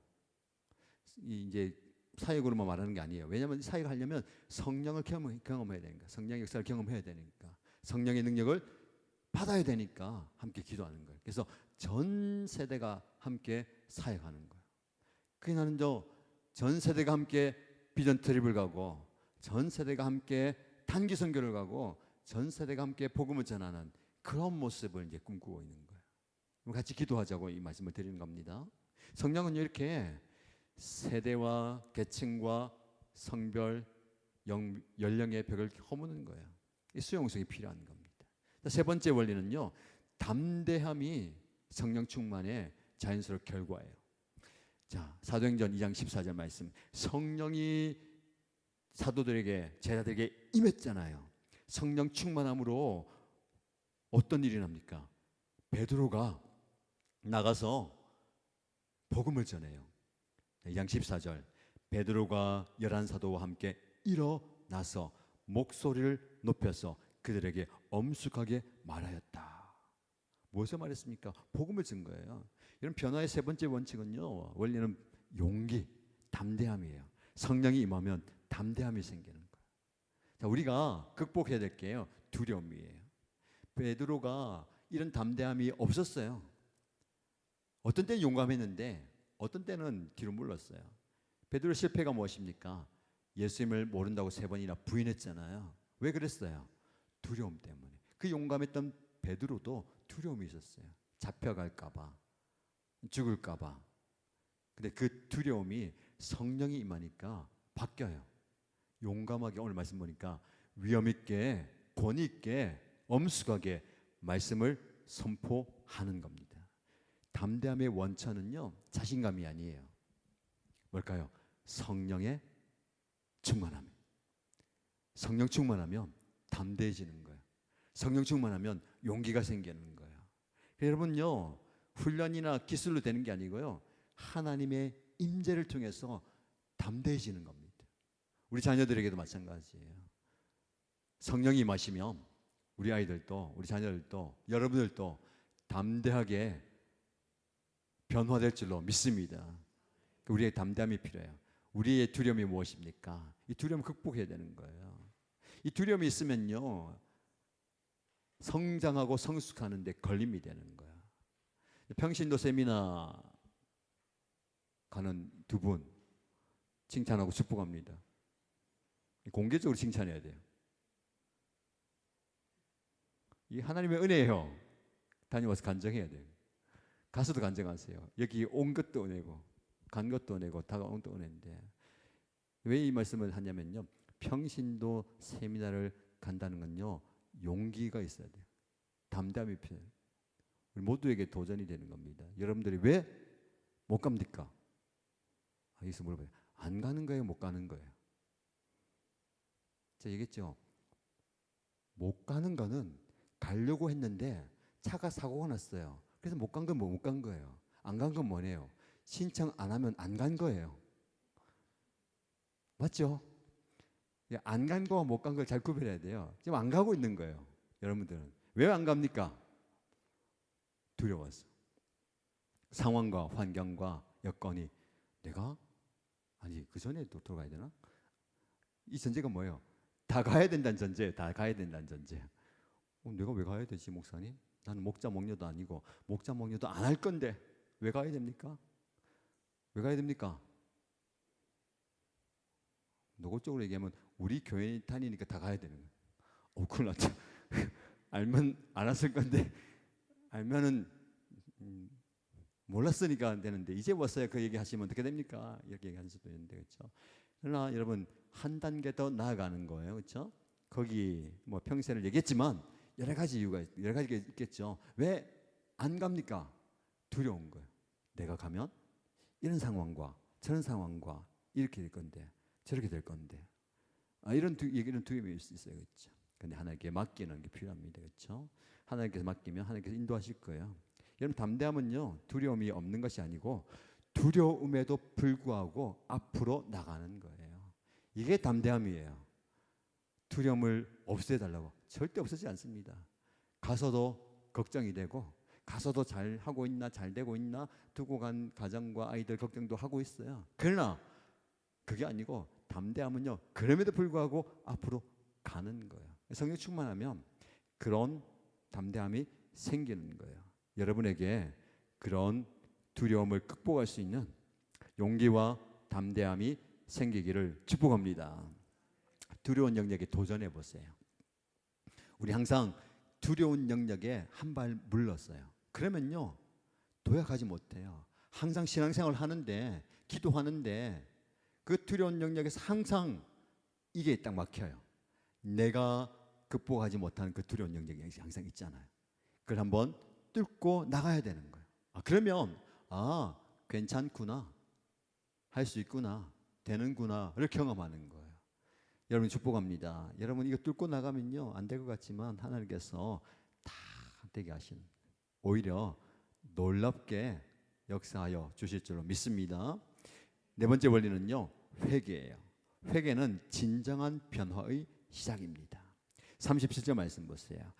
이제 사역으로만 말하는 게 아니에요. 왜냐하면 사역하려면 성령을 경험해야 되니까, 성령의 역사를 경험해야 되니까, 성령의 능력을 받아야 되니까 함께 기도하는 거예요. 그래서 전 세대가 함께 사역하는 거예요. 그게 나는 전 세대가 함께 비전 트립을 가고, 전 세대가 함께 단기 선교를 가고, 전 세대가 함께 복음을 전하는 그런 모습을 이제 꿈꾸고 있는 거예요. 같이 기도하자고 이 말씀을 드리는 겁니다. 성령은 이렇게 세대와 계층과 성별, 연령의 벽을 허무는 거예요. 이 수용성이 필요한 겁니다. 세 번째 원리는요, 담대함이 성령 충만의 자연스러운 결과예요. 자, 사도행전 2장 14절 말씀. 성령이 사도들에게, 제자들에게 임했잖아요. 성령 충만함으로 어떤 일이 납니까? 베드로가 나가서 복음을 전해요. 2장 14절. 베드로가 11사도와 함께 일어나서 목소리를 높여서 그들에게 엄숙하게 말하였다. 무엇을 말했습니까? 복음을 전 거예요. 이런 변화의 세 번째 원칙은요, 원리는 용기, 담대함이에요. 성령이 임하면 담대함이 생기는 거예요. 자, 우리가 극복해야 될 게요, 두려움이에요. 베드로가 이런 담대함이 없었어요. 어떤 때는 용감했는데 어떤 때는 뒤로 물렀어요. 베드로의 실패가 무엇입니까? 예수님을 모른다고 3번이나 부인했잖아요. 왜 그랬어요? 두려움 때문에. 그 용감했던 베드로도 두려움이 있었어요. 잡혀갈까 봐, 죽을까 봐. 근데 그 두려움이 성령이 임하니까 바뀌어요. 용감하게, 오늘 말씀 보니까 위험 있게, 권위 있게, 엄숙하게 말씀을 선포하는 겁니다. 담대함의 원천은요, 자신감이 아니에요. 뭘까요? 성령의 충만함. 성령 충만하면 담대해지는 거예요. 성령 충만하면 용기가 생기는 거예요. 여러분요, 훈련이나 기술로 되는 게 아니고요, 하나님의 임재를 통해서 담대해지는 겁니다. 우리 자녀들에게도 마찬가지예요. 성령이 임하시면 우리 아이들도, 우리 자녀들도, 여러분들도 담대하게 변화될 줄로 믿습니다. 우리의 담대함이 필요해요. 우리의 두려움이 무엇입니까? 이 두려움을 극복해야 되는 거예요. 이 두려움이 있으면요, 성장하고 성숙하는 데 걸림이 되는 거예요. 평신도 세미나 가는 두 분 칭찬하고 축복합니다. 공개적으로 칭찬해야 돼요. 이 하나님의 은혜예요. 다녀와서 간증해야 돼요. 가서도 간증하세요. 여기 온 것도 은혜고 간 것도 은혜고 다가온 것도 은혜인데, 왜 이 말씀을 하냐면요, 평신도 세미나를 간다는 건요, 용기가 있어야 돼요. 담대함이 필요해요. 우리 모두에게 도전이 되는 겁니다. 여러분들이 왜 못 갑니까? 여기서 물어봐요. 안 가는 거예요? 못 가는 거예요? 제가 얘기했죠. 못 가는 거는 가려고 했는데 차가 사고가 났어요. 그래서 못 간 건 못 간 거예요. 안 간 건 뭐네요? 신청 안 하면 안 간 거예요. 맞죠? 안 간 거와 못 간 걸 잘 구별해야 돼요. 지금 안 가고 있는 거예요. 여러분들은 왜 안 갑니까? 두려워서. 상황과 환경과 여건이, 내가 아니 그 전에 또 들어가야 되나? 이 전제가 뭐예요? 다 가야 된다는 전제, 다 가야 된다는 전제. 내가 왜 가야 되지, 목사님? 나는 목자 목녀도 아니고 목자 목녀도 안 할 건데 왜 가야 됩니까? 왜 가야 됩니까? 노골적으로 얘기하면 우리 교회 다니니까 다 가야 되는 거예요. 큰일 났다. 알면 알았을 건데, 알면은 몰랐으니까 안 되는데 이제 와서야 그 얘기 하시면 어떻게 됩니까? 이렇게 얘기할 수도 있는데, 그렇죠? 그러나 여러분, 한 단계 더 나아가는 거예요, 그렇죠? 거기 뭐 평생을 얘기했지만 여러 가지 이유가, 여러 가지가 있겠죠. 왜 안 갑니까? 두려운 거예요. 내가 가면 이런 상황과 저런 상황과 이렇게 될 건데, 저렇게 될 건데, 이런 얘기는 두려움이 있어요, 그렇죠? 근데 하나님께 맡기는 게 필요합니다. 그렇죠? 하나님께서 맡기면 하나님께서 인도하실 거예요. 여러분, 담대함은요, 두려움이 없는 것이 아니고 두려움에도 불구하고 앞으로 나가는 거예요. 이게 담대함이에요. 두려움을 없애달라고 절대 없애지 않습니다. 가서도 걱정이 되고, 가서도 잘 하고 있나, 잘 되고 있나, 두고 간 가정과 아이들 걱정도 하고 있어요. 그러나 그게 아니고 담대함은요, 그럼에도 불구하고 앞으로 가는 거예요. 성령 충만하면 그런 담대함이 생기는 거예요. 여러분에게 그런 두려움을 극복할 수 있는 용기와 담대함이 생기기를 축복합니다. 두려운 영역에 도전해 보세요. 우리 항상 두려운 영역에 한 발 물렀어요. 그러면요, 도약하지 못해요. 항상 신앙생활 하는데, 기도하는데 그 두려운 영역에서 항상 이게 딱 막혀요. 내가 극복하지 못하는 그 두려운 영역이 항상 있잖아요. 그걸 한번 뚫고 나가야 되는 거예요. 그러면 괜찮구나, 할 수 있구나, 되는구나를 경험하는 거예요. 여러분 축복합니다. 여러분 이거 뚫고 나가면요, 안 될 것 같지만 하나님께서 다 되게 하시는, 오히려 놀랍게 역사하여 주실 줄로 믿습니다. 네 번째 원리는요, 회개예요. 회개는 진정한 변화의 시작입니다. 37절 말씀 보세요.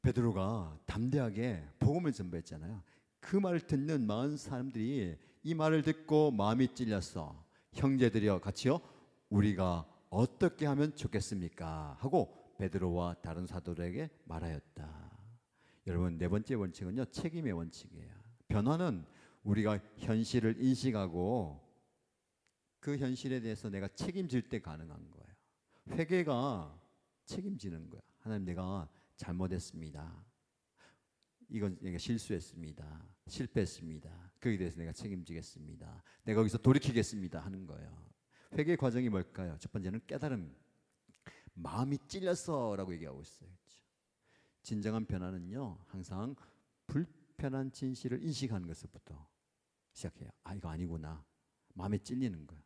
베드로가 담대하게 복음을 전파했잖아요. 그 말을 듣는 많은 사람들이 이 말을 듣고 마음이 찔렸어. 형제들이여 같이요, 우리가 어떻게 하면 좋겠습니까? 하고 베드로와 다른 사도들에게 말하였다. 여러분, 네 번째 원칙은요, 책임의 원칙이에요. 변화는 우리가 현실을 인식하고 그 현실에 대해서 내가 책임질 때 가능한 거예요. 회개가 책임지는 거야. 하나님, 내가 잘못했습니다. 이건 내가 실수했습니다. 실패했습니다. 거기에 대해서 내가 책임지겠습니다. 내가 여기서 돌이키겠습니다 하는 거예요. 회개 과정이 뭘까요? 첫 번째는 깨달음. 마음이 찔렸어 라고 얘기하고 있어요. 그렇죠? 진정한 변화는요, 항상 불편한 진실을 인식하는 것부터 시작해요. 이거 아니구나. 마음에 찔리는 거예요.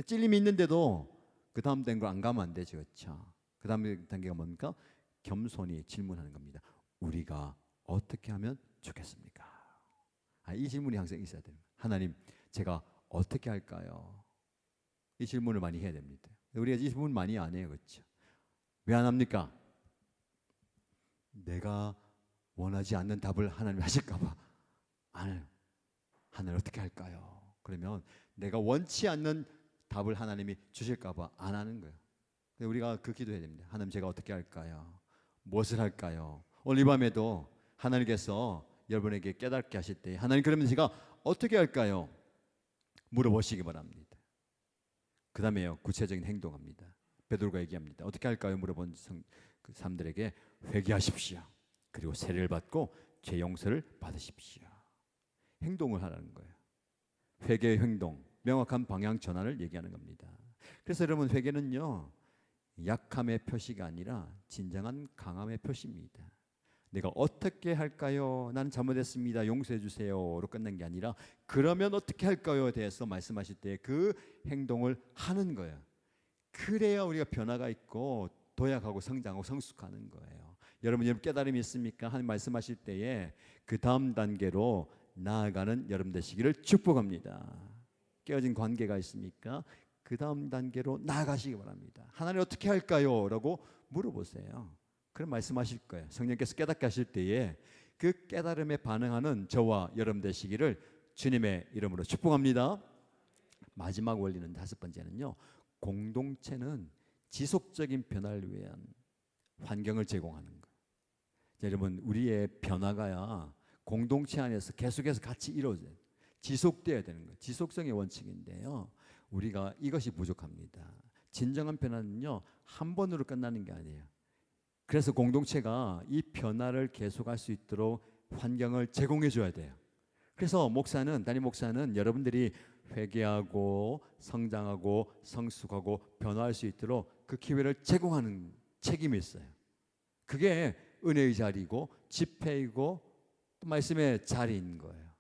찔림이 있는데도 그 다음 단계로 안 가면 안 되죠. 그렇죠? 그 다음 단계가 뭡니까? 겸손히 질문하는 겁니다. 우리가 어떻게 하면 좋겠습니까? 이 질문이 항상 있어야 됩니다. 하나님, 제가 어떻게 할까요? 이 질문을 많이 해야 됩니다. 우리가 이 질문 많이 안 해요. 그렇죠? 왜 안 합니까? 내가 원하지 않는 답을 하나님이 하실까 봐 안 해요. 하나님 어떻게 할까요? 그러면 내가 원치 않는 답을 하나님이 주실까 봐 안 하는 거예요. 우리가 그 기도해야 됩니다. 하나님, 제가 어떻게 할까요? 무엇을 할까요? 오늘 이 밤에도 하나님께서 여러분에게 깨닫게 하실 때, 하나님, 그러면 제가 어떻게 할까요? 물어보시기 바랍니다. 그 다음에요, 구체적인 행동합니다. 베드로가 얘기합니다. 어떻게 할까요? 물어본 그 사람들에게 회개하십시오. 그리고 세례를 받고 죄 용서를 받으십시오. 행동을 하라는 거예요. 회개의 행동, 명확한 방향 전환을 얘기하는 겁니다. 그래서 여러분, 회개는요, 약함의 표시가 아니라 진정한 강함의 표시입니다. 내가 어떻게 할까요? 나는 잘못했습니다. 용서해 주세요로 끝난 게 아니라 그러면 어떻게 할까요에 대해서 말씀하실 때 그 행동을 하는 거예요. 그래야 우리가 변화가 있고 도약하고 성장하고 성숙하는 거예요. 여러분 깨달음이 있습니까? 하나님 말씀하실 때에 그 다음 단계로 나아가는 여러분 되시기를 축복합니다. 깨어진 관계가 있습니까? 그 다음 단계로 나아가시기 바랍니다. 하나님 어떻게 할까요? 라고 물어보세요. 그럼 말씀하실 거예요. 성령께서 깨닫게 하실 때에 그 깨달음에 반응하는 저와 여러분 되시기를 주님의 이름으로 축복합니다. 마지막 원리는 다섯 번째는요, 공동체는 지속적인 변화를 위한 환경을 제공하는 거예요. 여러분, 우리의 변화가야 공동체 안에서 계속해서 같이 이루어져요. 지속돼야 되는 거예요. 지속성의 원칙인데요, 우리가 이것이 부족합니다. 진정한 변화는요, 한 번으로 끝나는 게 아니에요. 그래서 공동체가 이 변화를 계속할 수 있도록 환경을 제공해 줘야 돼요. 그래서 담임 목사는 여러분들이 회개하고 성장하고 성숙하고 변화할 수 있도록 그 기회를 제공하는 책임이 있어요. 그게 은혜의 자리고 집회이고 또 말씀의 자리인 거예요.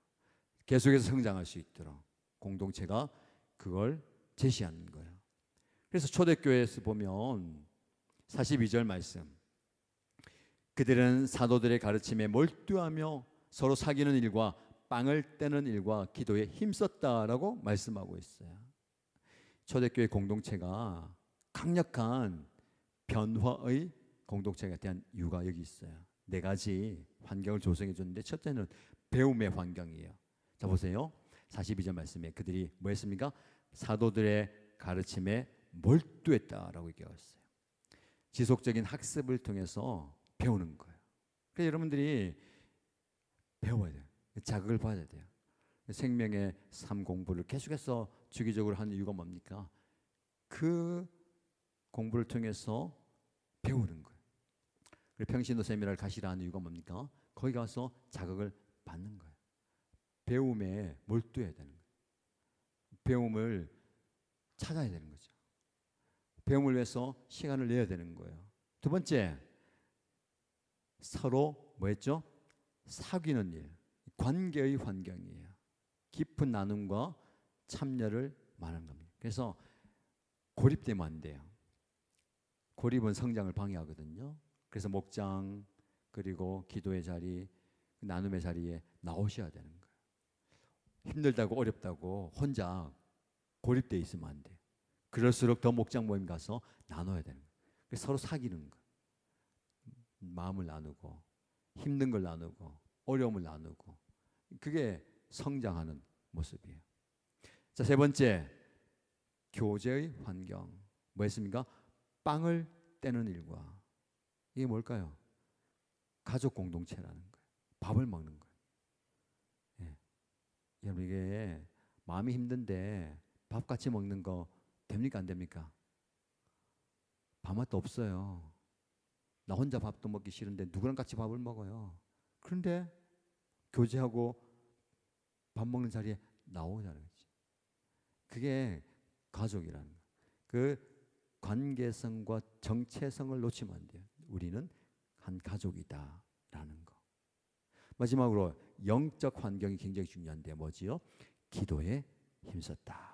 계속해서 성장할 수 있도록 공동체가 그걸 제시하는 거예요. 그래서 초대교회에서 보면 42절 말씀. 그들은 사도들의 가르침에 몰두하며 서로 사귀는 일과 빵을 떼는 일과 기도에 힘썼다라고 말씀하고 있어요. 초대교회 공동체가 강력한 변화의 공동체가 된 이유가 여기 있어요. 네 가지 환경을 조성해 줬는데 첫째는 배움의 환경이에요. 자 보세요. 42절 말씀에 그들이 뭐 했습니까? 사도들의 가르침에 몰두했다라고 얘기하고 있어요. 지속적인 학습을 통해서 배우는 거예요. 그래서 여러분들이 배워야 돼요. 자극을 받아야 돼요. 생명의 삶 공부를 계속해서 주기적으로 하는 이유가 뭡니까? 그 공부를 통해서 배우는 거예요. 평신도 세미나를 가시라 하는 이유가 뭡니까? 거기 가서 자극을 받는 거예요. 배움에 몰두해야 되는 거예요. 배움을 찾아야 되는 거죠. 배움을 위해서 시간을 내야 되는 거예요. 두 번째, 서로 뭐 했죠? 사귀는 일, 관계의 환경이에요. 깊은 나눔과 참여를 말하는 겁니다. 그래서 고립되면 안 돼요. 고립은 성장을 방해하거든요. 그래서 목장 그리고 기도의 자리, 나눔의 자리에 나오셔야 되는 거예요. 힘들다고 어렵다고 혼자 고립되어 있으면 안 돼요. 그럴수록 더 목장 모임 가서 나눠야 되는 거예요. 그래서 서로 사귀는 거예요. 마음을 나누고 힘든 걸 나누고 어려움을 나누고 그게 성장하는 모습이에요. 자, 세 번째 교제의 환경 뭐였습니까? 빵을 떼는 일과 이게 뭘까요? 가족 공동체라는 거예요. 밥을 먹는 거예요. 예. 여러분 이게 마음이 힘든데 밥 같이 먹는 거 됩니까 안 됩니까? 밥맛도 없어요. 나 혼자 밥도 먹기 싫은데 누구랑 같이 밥을 먹어요. 그런데 교제하고 밥 먹는 자리에 나오자는 거지. 그게 가족이라는 거예요. 그 관계성과 정체성을 놓치면 안 돼요. 우리는 한 가족이다라는 거. 마지막으로 영적 환경이 굉장히 중요한데 뭐지요? 기도에 힘썼다.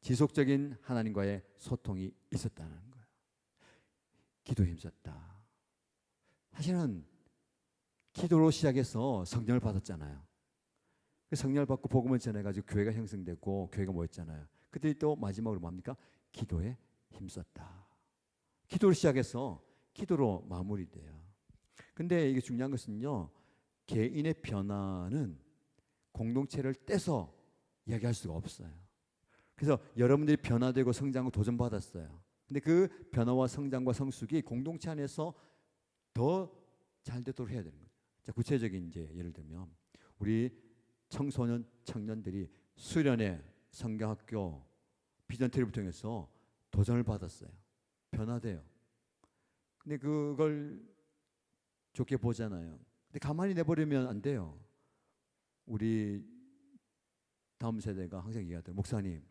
지속적인 하나님과의 소통이 있었다는 거예요. 기도에 힘썼다. 사실은 기도로 시작해서 성령을 받았잖아요. 성령을 받고 복음을 전해가지고 교회가 형성되고 교회가 모였잖아요. 그때 또 마지막으로 뭡니까? 기도에 힘썼다. 기도로 시작해서 기도로 마무리돼요. 근데 이게 중요한 것은요. 개인의 변화는 공동체를 떼서 이야기할 수가 없어요. 그래서 여러분들이 변화되고 성장하고 도전받았어요. 근데 그 변화와 성장과 성숙이 공동체 안에서 더 잘 되도록 해야 되는 거죠. 자, 구체적인 이제 예를 들면 우리 청소년 청년들이 수련회 성경학교 비전 트립을 통해서 도전을 받았어요. 변화돼요. 근데 그걸 좋게 보잖아요. 근데 가만히 내버리면 안 돼요. 우리 다음 세대가 항상 얘기하더라고요. 목사님,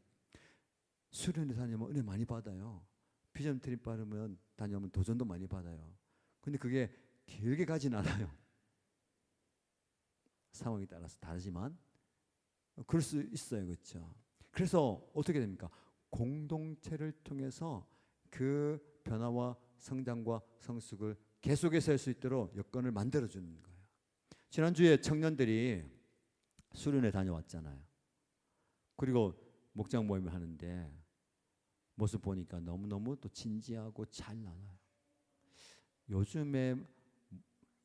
수련회 다니면 은혜 많이 받아요. 비전 트립 받으면 다녀오면 도전도 많이 받아요. 근데 그게 길게 가진 않아요. 상황에 따라서 다르지만 그럴 수 있어요. 그렇죠? 그래서 어떻게 됩니까? 공동체를 통해서 그 변화와 성장과 성숙을 계속해서 할 수 있도록 여건을 만들어주는 거예요. 지난주에 청년들이 수련회 다녀왔잖아요. 그리고 목장 모임을 하는데 모습 보니까 너무너무 또 진지하고 잘 나눠요. 요즘에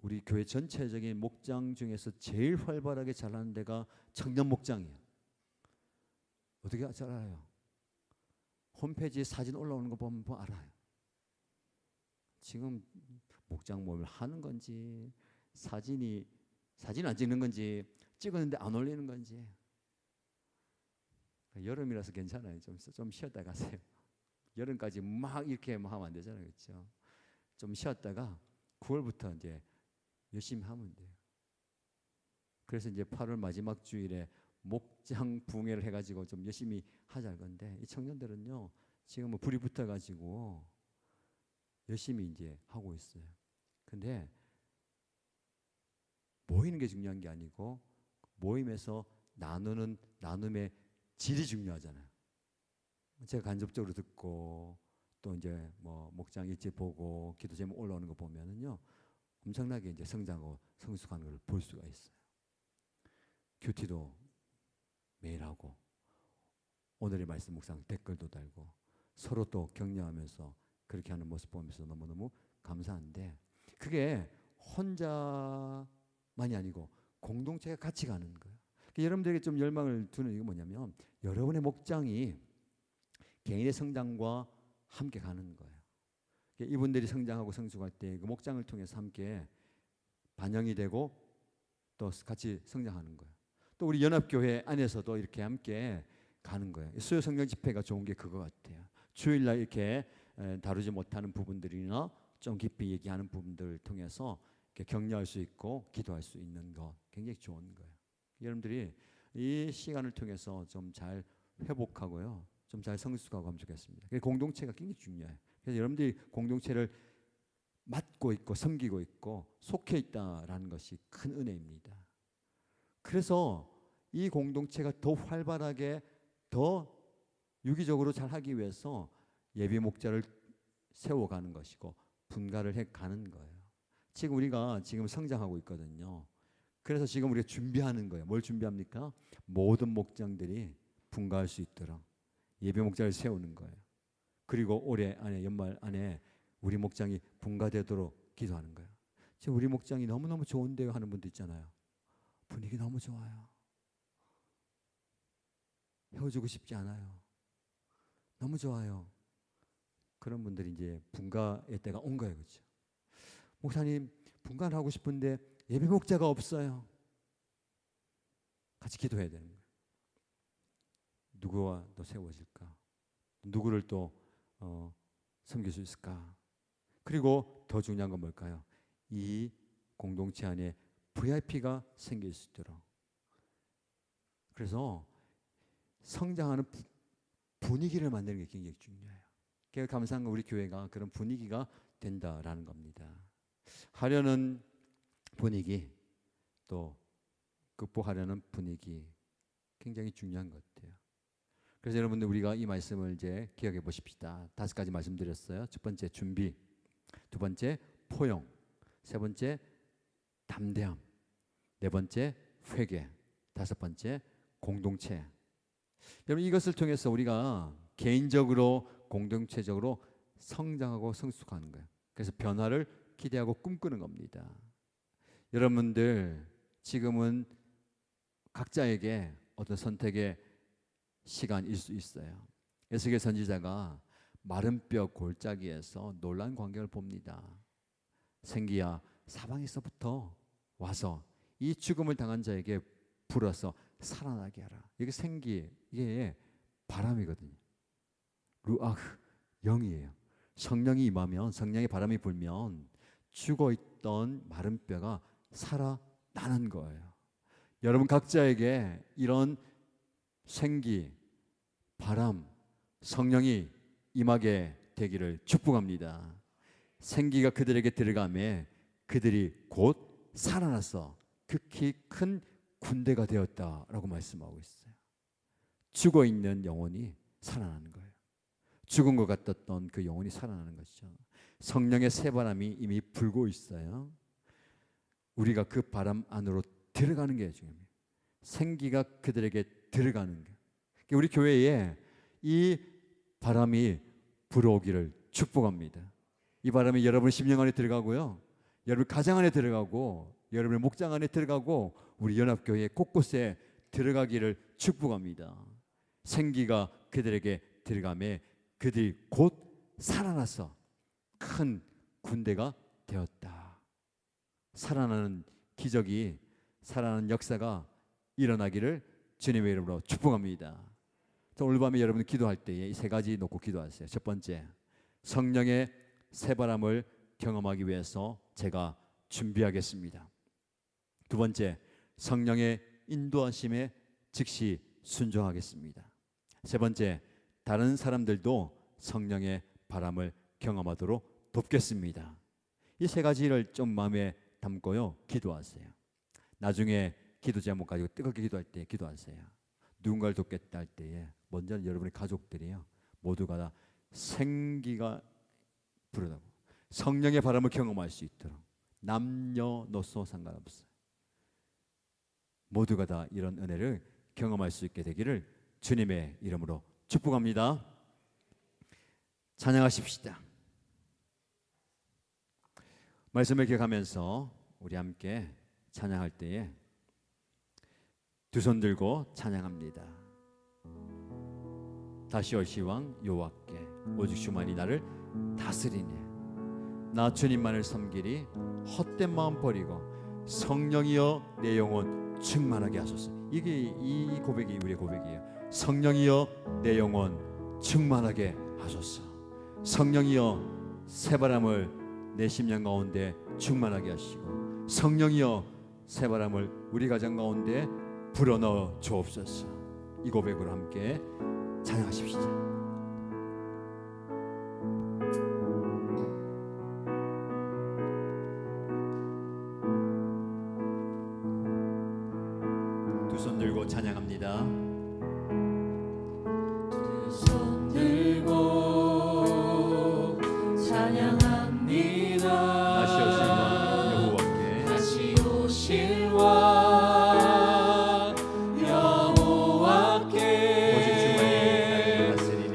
우리 교회 전체적인 목장 중에서 제일 활발하게 잘하는 데가 청년 목장이에요. 어떻게 잘 알아요? 홈페이지에 사진 올라오는 거 보면 알아요. 지금 목장 모임을 하는 건지 사진 안 찍는 건지 찍었는데 안 올리는 건지. 여름이라서 괜찮아요. 좀 쉬었다 가세요. 여름까지 막 이렇게 하면 안 되잖아요. 그렇죠? 좀 쉬었다가 9월부터 이제 열심히 하면 돼요. 그래서 이제 8월 마지막 주일에 목장 붕해를 해가지고 좀 열심히 하자 건데 이 청년들은요 지금 뭐 불이 붙어가지고 열심히 이제 하고 있어요. 근데 모이는 게 중요한 게 아니고 모임에서 나눔의 질이 중요하잖아요. 제가 간접적으로 듣고 또 이제 뭐 목장 일찍 보고 기도 제목 올라오는 거 보면은요 엄청나게 이제 성장하고 성숙하는 걸 볼 수가 있어요. 큐티도 매일 하고 오늘의 말씀 묵상 댓글도 달고 서로 또 격려하면서 그렇게 하는 모습 보면서 너무너무 감사한데 그게 혼자만이 아니고 공동체가 같이 가는 거예요. 그러니까 여러분들에게 좀 열망을 두는 이게 뭐냐면 여러분의 목장이 개인의 성장과 함께 가는 거예요. 그러니까 이분들이 성장하고 성숙할 때 그 목장을 통해서 함께 반영이 되고 또 같이 성장하는 거예요. 또 우리 연합교회 안에서도 이렇게 함께 가는 거예요. 수요 성령 집회가 좋은 게 그거 같아요. 주일날 이렇게 다루지 못하는 부분들이나 좀 깊이 얘기하는 부분들을 통해서 이렇게 격려할 수 있고 기도할 수 있는 거 굉장히 좋은 거예요. 여러분들이 이 시간을 통해서 좀 잘 회복하고요, 좀 잘 성숙하고 하면 좋겠습니다. 공동체가 굉장히 중요해요. 그래서 여러분들이 공동체를 맡고 있고 섬기고 있고 속해 있다라는 것이 큰 은혜입니다. 그래서 이 공동체가 더 활발하게 더 유기적으로 잘 하기 위해서 예비 목자를 세워가는 것이고 분가를 해가는 거예요. 지금 우리가 지금 성장하고 있거든요. 그래서 지금 우리가 준비하는 거예요. 뭘 준비합니까? 모든 목장들이 분가할 수 있도록 예비 목자를 세우는 거예요. 그리고 올해 안에 연말 안에 우리 목장이 분가되도록 기도하는 거예요. 지금 우리 목장이 너무너무 좋은데요 하는 분도 있잖아요. 분위기 너무 좋아요. 헤어지고 싶지 않아요. 너무 좋아요. 그런 분들이 이제 분가의 때가 온 거예요. 그렇죠? 목사님 분가를 하고 싶은데 예배 목자가 없어요. 같이 기도해야 되는 거예요. 누구와 또 세워질까? 누구를 또 섬길 수 있을까? 그리고 더 중요한 건 뭘까요? 이 공동체 안에 VIP가 생길 수 있도록. 그래서 성장하는 분위기를 만드는 게 굉장히 중요해요. 그래서 감사한 건 우리 교회가 그런 분위기가 된다라는 겁니다. 하려는 분위기, 또 극복하려는 분위기 굉장히 중요한 것 같아요. 그래서 여러분들 우리가 이 말씀을 이제 기억해 보십시다. 5가지 말씀드렸어요. 첫 번째 준비, 두 번째 포용, 세 번째 담대함, 네 번째 회개, 다섯 번째 공동체. 여러분 이것을 통해서 우리가 개인적으로 공동체적으로 성장하고 성숙하는 거예요. 그래서 변화를 기대하고 꿈꾸는 겁니다. 여러분들 지금은 각자에게 어떤 선택의 시간일 수 있어요. 에스겔 선지자가 마른 뼈 골짜기에서 놀라운 광경을 봅니다. 생기야 사방에서부터 와서 이 죽음을 당한 자에게 불어서 살아나게 하라. 이게 생기, 이게 바람이거든요. 루아흐, 영이에요. 성령이 임하면, 성령의 바람이 불면 죽어있던 마른 뼈가 살아나는 거예요. 여러분 각자에게 이런 생기, 바람, 성령이 임하게 되기를 축복합니다. 생기가 그들에게 들어가매 그들이 곧 살아나서 극히 큰 군대가 되었다라고 말씀하고 있어요. 죽어있는 영혼이 살아나는 거예요. 죽은 것 같았던 그 영혼이 살아나는 것이죠. 성령의 새바람이 이미 불고 있어요. 우리가 그 바람 안으로 들어가는 게 중요해요. 생기가 그들에게 들어가는 게. 우리 교회에 이 바람이 불어오기를 축복합니다. 이 바람이 여러분 심령 안에 들어가고요, 여러분 가정 안에 들어가고, 여러분의 목장 안에 들어가고, 우리 연합교회 곳곳에 들어가기를 축복합니다. 생기가 그들에게 들어가매 그들이 곧 살아나서 큰 군대가 되었다. 살아나는 기적이, 살아나는 역사가 일어나기를 주님의 이름으로 축복합니다. 오늘 밤에 여러분 기도할 때에 이 3가지 놓고 기도하세요. 첫 번째, 성령의 새바람을 경험하기 위해서 제가 준비하겠습니다. 두 번째, 성령의 인도하심에 즉시 순종하겠습니다. 세 번째, 다른 사람들도 성령의 바람을 경험하도록 돕겠습니다. 이 3가지를 좀 마음에 담고요, 기도하세요. 나중에 기도 제목 가지고 뜨겁게 기도할 때 기도하세요. 누군가를 돕겠다 할 때에 먼저 여러분의 가족들이요, 모두가 다 생기가 부르다고 성령의 바람을 경험할 수 있도록 남녀노소 상관없어요. 모두가 다 이런 은혜를 경험할 수 있게 되기를 주님의 이름으로 축복합니다. 찬양하십시다. 말씀을 기억하면서 우리 함께 찬양할 때에 두 손 들고 찬양합니다. 다시 올 시왕 여호와께 오직 주만이 나를 다스리네. 나 주님만을 섬기리. 헛된 마음 버리고 성령이여 내 영혼 충만하게 하소서. 이게 이 고백이 우리의 고백이에요. 성령이여 내 영혼 충만하게 하소서. 성령이여 새바람을 내 심령 가운데 충만하게 하시고 성령이여 새바람을 우리 가정 가운데 불어넣어 주옵소서. 이 고백으로 함께 찬양하십시다. 두 손 들고 찬양합니다. 두 손 들고 찬양합니다. 다시 오실 왕 여호와께 다시 오실 왕 여호와께 오직 주만이 나를 다스리네.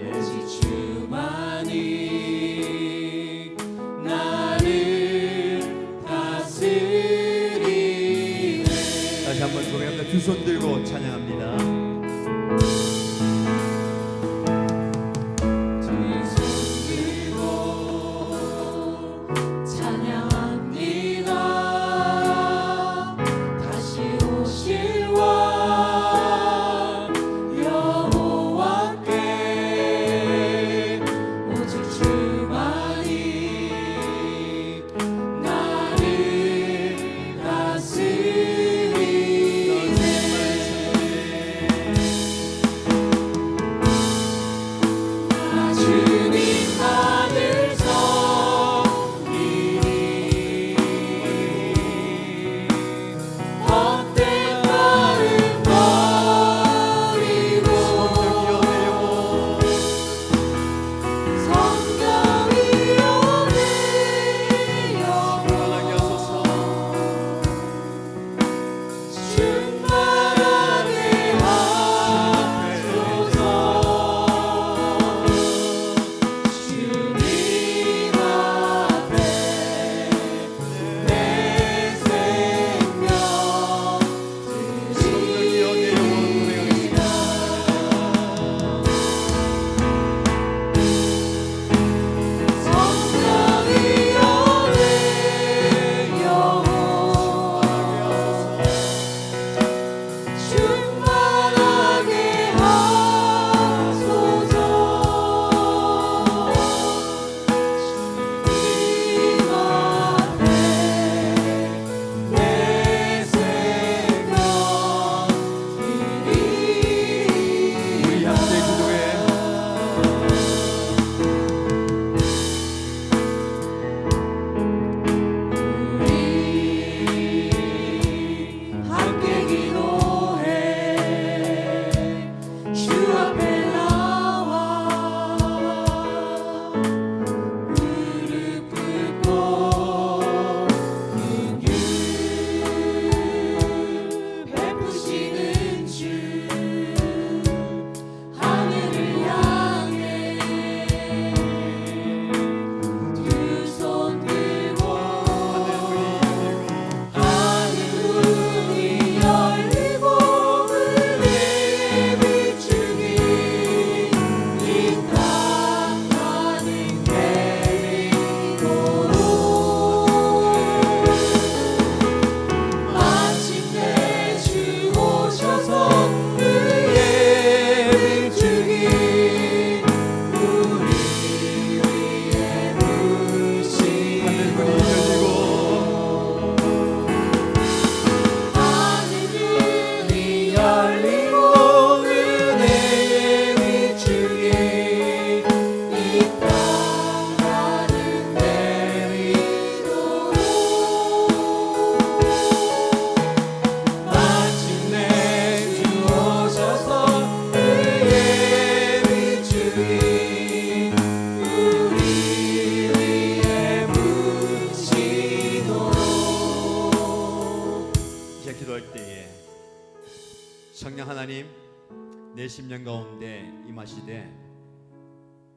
임하시되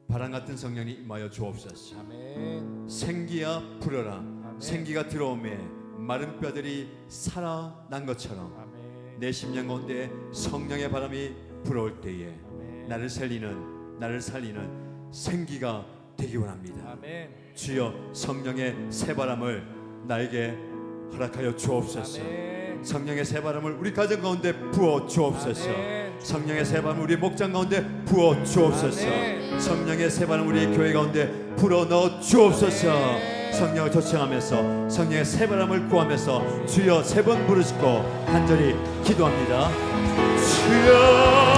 바람 같은 성령이 임하여 주옵소서. 아멘. 생기야 불어라. 아멘. 생기가 들어오매 마른 뼈들이 살아난 것처럼 아멘. 내 심령 가운데 성령의 바람이 불어올 때에 아멘. 나를 살리는 생기가 되기 원합니다. 아멘. 주여 성령의 새바람을 나에게 허락하여 주옵소서. 아멘. 성령의 새바람을 우리 가정 가운데 부어 주옵소서. 아멘. 성령의 새바람을 우리 목장 가운데 부어 주옵소서. 아멘. 성령의 새바람을 우리 교회 가운데 불어 넣어 주옵소서. 아멘. 성령을 초청하면서 성령의 새바람을 구하면서 주여 3번 부르시고 간절히 기도합니다. 주여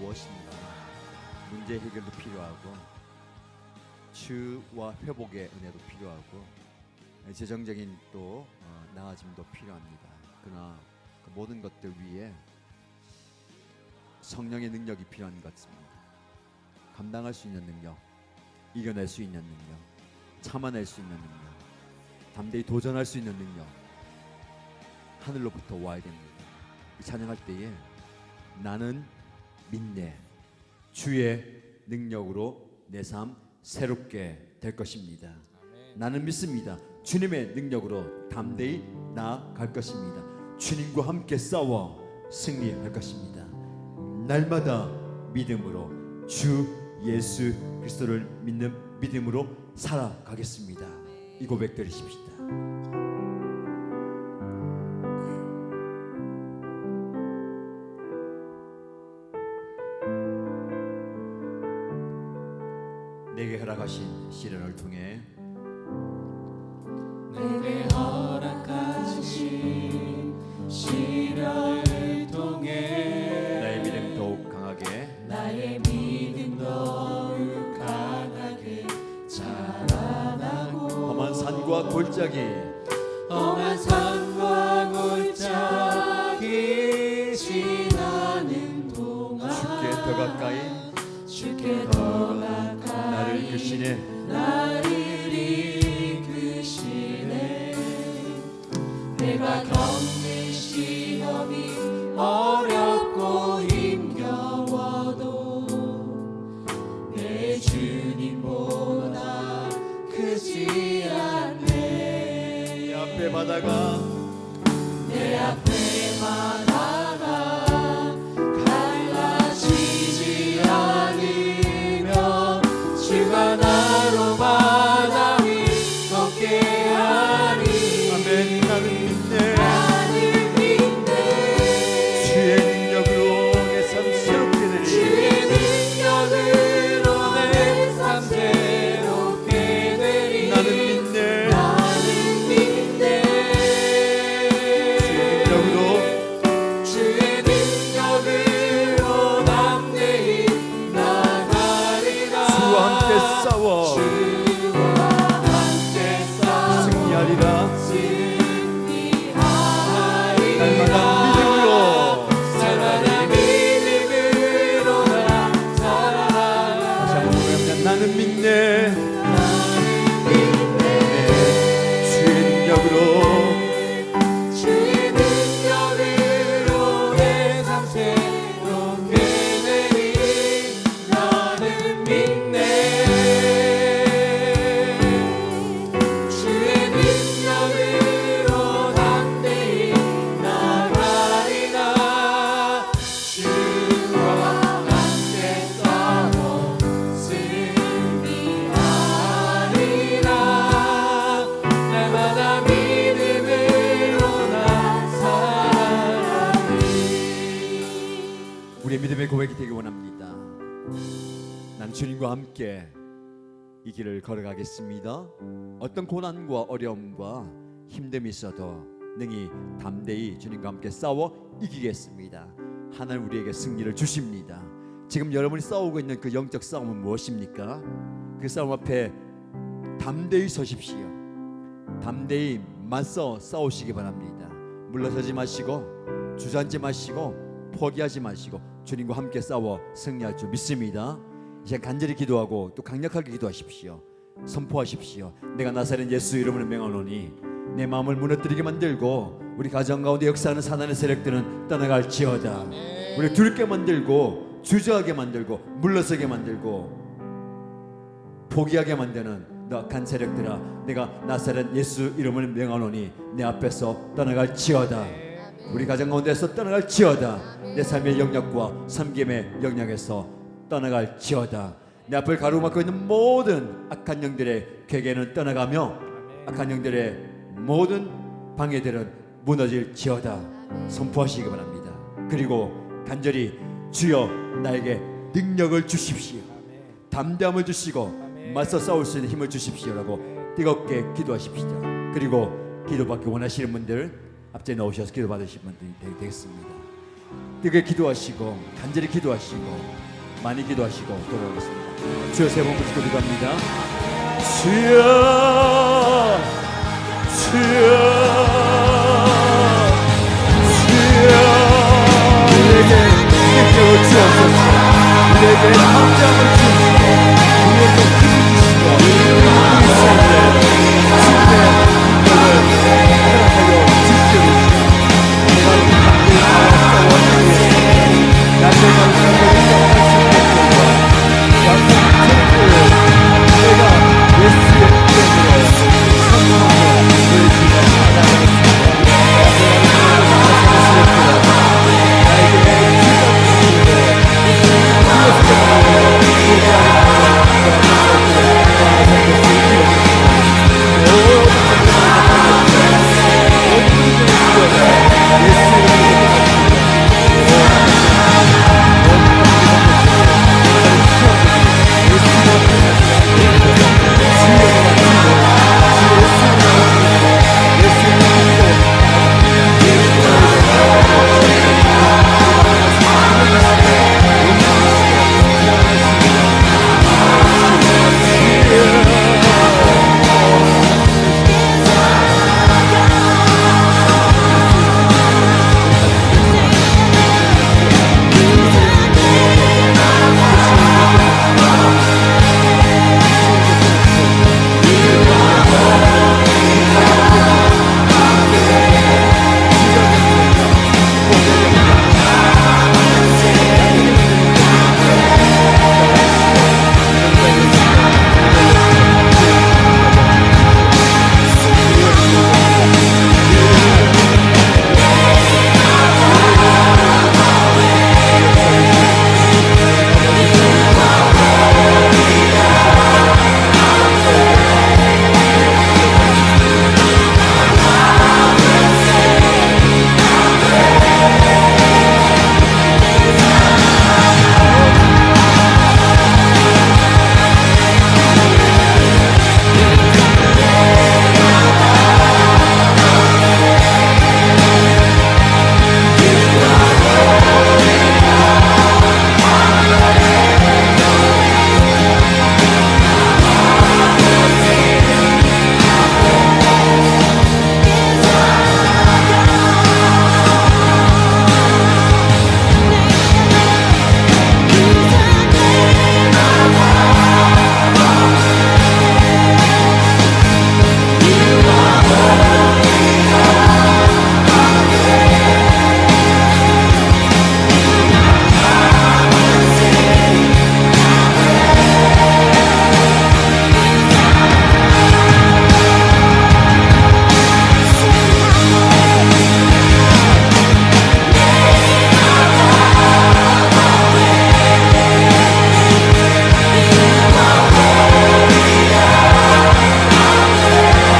무엇입니까? 문제 해결도 필요하고 치유와 회복의 은혜도 필요하고 재정적인 또 나아짐도 필요합니다. 그러나 그 모든 것들 위에 성령의 능력이 필요한 것 같습니다. 감당할 수 있는 능력, 이겨낼 수 있는 능력, 참아낼 수 있는 능력, 담대히 도전할 수 있는 능력, 하늘로부터 와야 됩니다. 찬양할 때에 나는 믿네, 주의 능력으로 내 삶 새롭게 될 것입니다. 나는 믿습니다. 주님의 능력으로 담대히 나아갈 것입니다. 주님과 함께 싸워 승리할 것입니다. 날마다 믿음으로 주 예수 그리스도를 믿는 믿음으로 살아가겠습니다. 이 고백 드리십시다. 내게 허락하신 시련을 통해 내게 허락하신 시련을 통해 나의 믿음 더욱 강하게 자라나고 험한 산과 골짜기 지나는 동안 주께 더 가까이 나를 이끄시네. 내가 겪는 시험이 어렵고 힘겨워도 내 주님보다 크지 않네. 내 앞에 바다가 갈라지지 않으면 주가 나로 바람이 걷게 하니 아멘. 나는 믿네. 주의 능력으로 내 삶 새롭게 되리. 주의 능력으로 내 삶 새롭게 되리. 나는 믿네. 주의 능력으로 담대히 나가리라. 주와 함께 싸워 승리하리라. 날마다 믿음으로 나 살아가라. 다시 한번 고백합니다. 나는 믿네. 주의 능력으로 주의 능력으로 내 삶 새롭게 되리. 나는 믿네. 주의 능력으로 담대히 나가리라. 주와 함께 싸워 승리하리라. 날마다 믿음으로 나 살아가리. 우리의 믿음의 고백이 되기 원합니다. 난 주님과 함께 이 길을 걸어가겠습니다. 어떤 고난과 어려움과 힘듦이 있어도 능히 담대히 주님과 함께 싸워 이기겠습니다. 하나님 우리에게 승리를 주십니다. 지금 여러분이 싸우고 있는 그 영적 싸움은 무엇입니까? 그 싸움 앞에 담대히 서십시오. 담대히 맞서 싸우시기 바랍니다. 물러서지 마시고 주저앉지 마시고 포기하지 마시고 주님과 함께 싸워 승리할 줄 믿습니다. 이제 간절히 기도하고 또 강력하게 기도하십시오. 선포하십시오. 내가 나사렛 예수 이름으로 명하노니 내 마음을 무너뜨리게 만들고 우리 가정 가운데 역사하는 사단의 세력들은 떠나갈지어다. 우리 두렵게 만들고 주저하게 만들고 물러서게 만들고 포기하게 만드는 너 악한 세력들아, 내가 나사렛 예수 이름을 명하노니 내 앞에서 떠나갈지어다. 우리 가정 가운데서 떠나갈지어다. 내 삶의 영역과 섬김의 영역에서 떠나갈지어다. 내 앞을 가로막고 있는 모든 악한 영들의 궤계는 떠나가며 악한 영들의 모든 방해들은 무너질지어다. 선포하시기 바랍니다. 그리고 간절히 주여 나에게 능력을 주십시오. 담대함을 주시고 맞서 싸울 수 있는 힘을 주십시오라고 뜨겁게 기도하십시오. 그리고 기도받기 원하시는 분들 앞에 나오셔서 기도받으실 분들이 되겠습니다. 뜨게 기도하시고 간절히 기도하시고 많이 기도하시고 돌아오겠습니다. 주여 세 번 부르시고 기도합니다. 주여 주여 주여 우리에게 힘을 주옵소서. 우리에게 함께함을 주옵소서.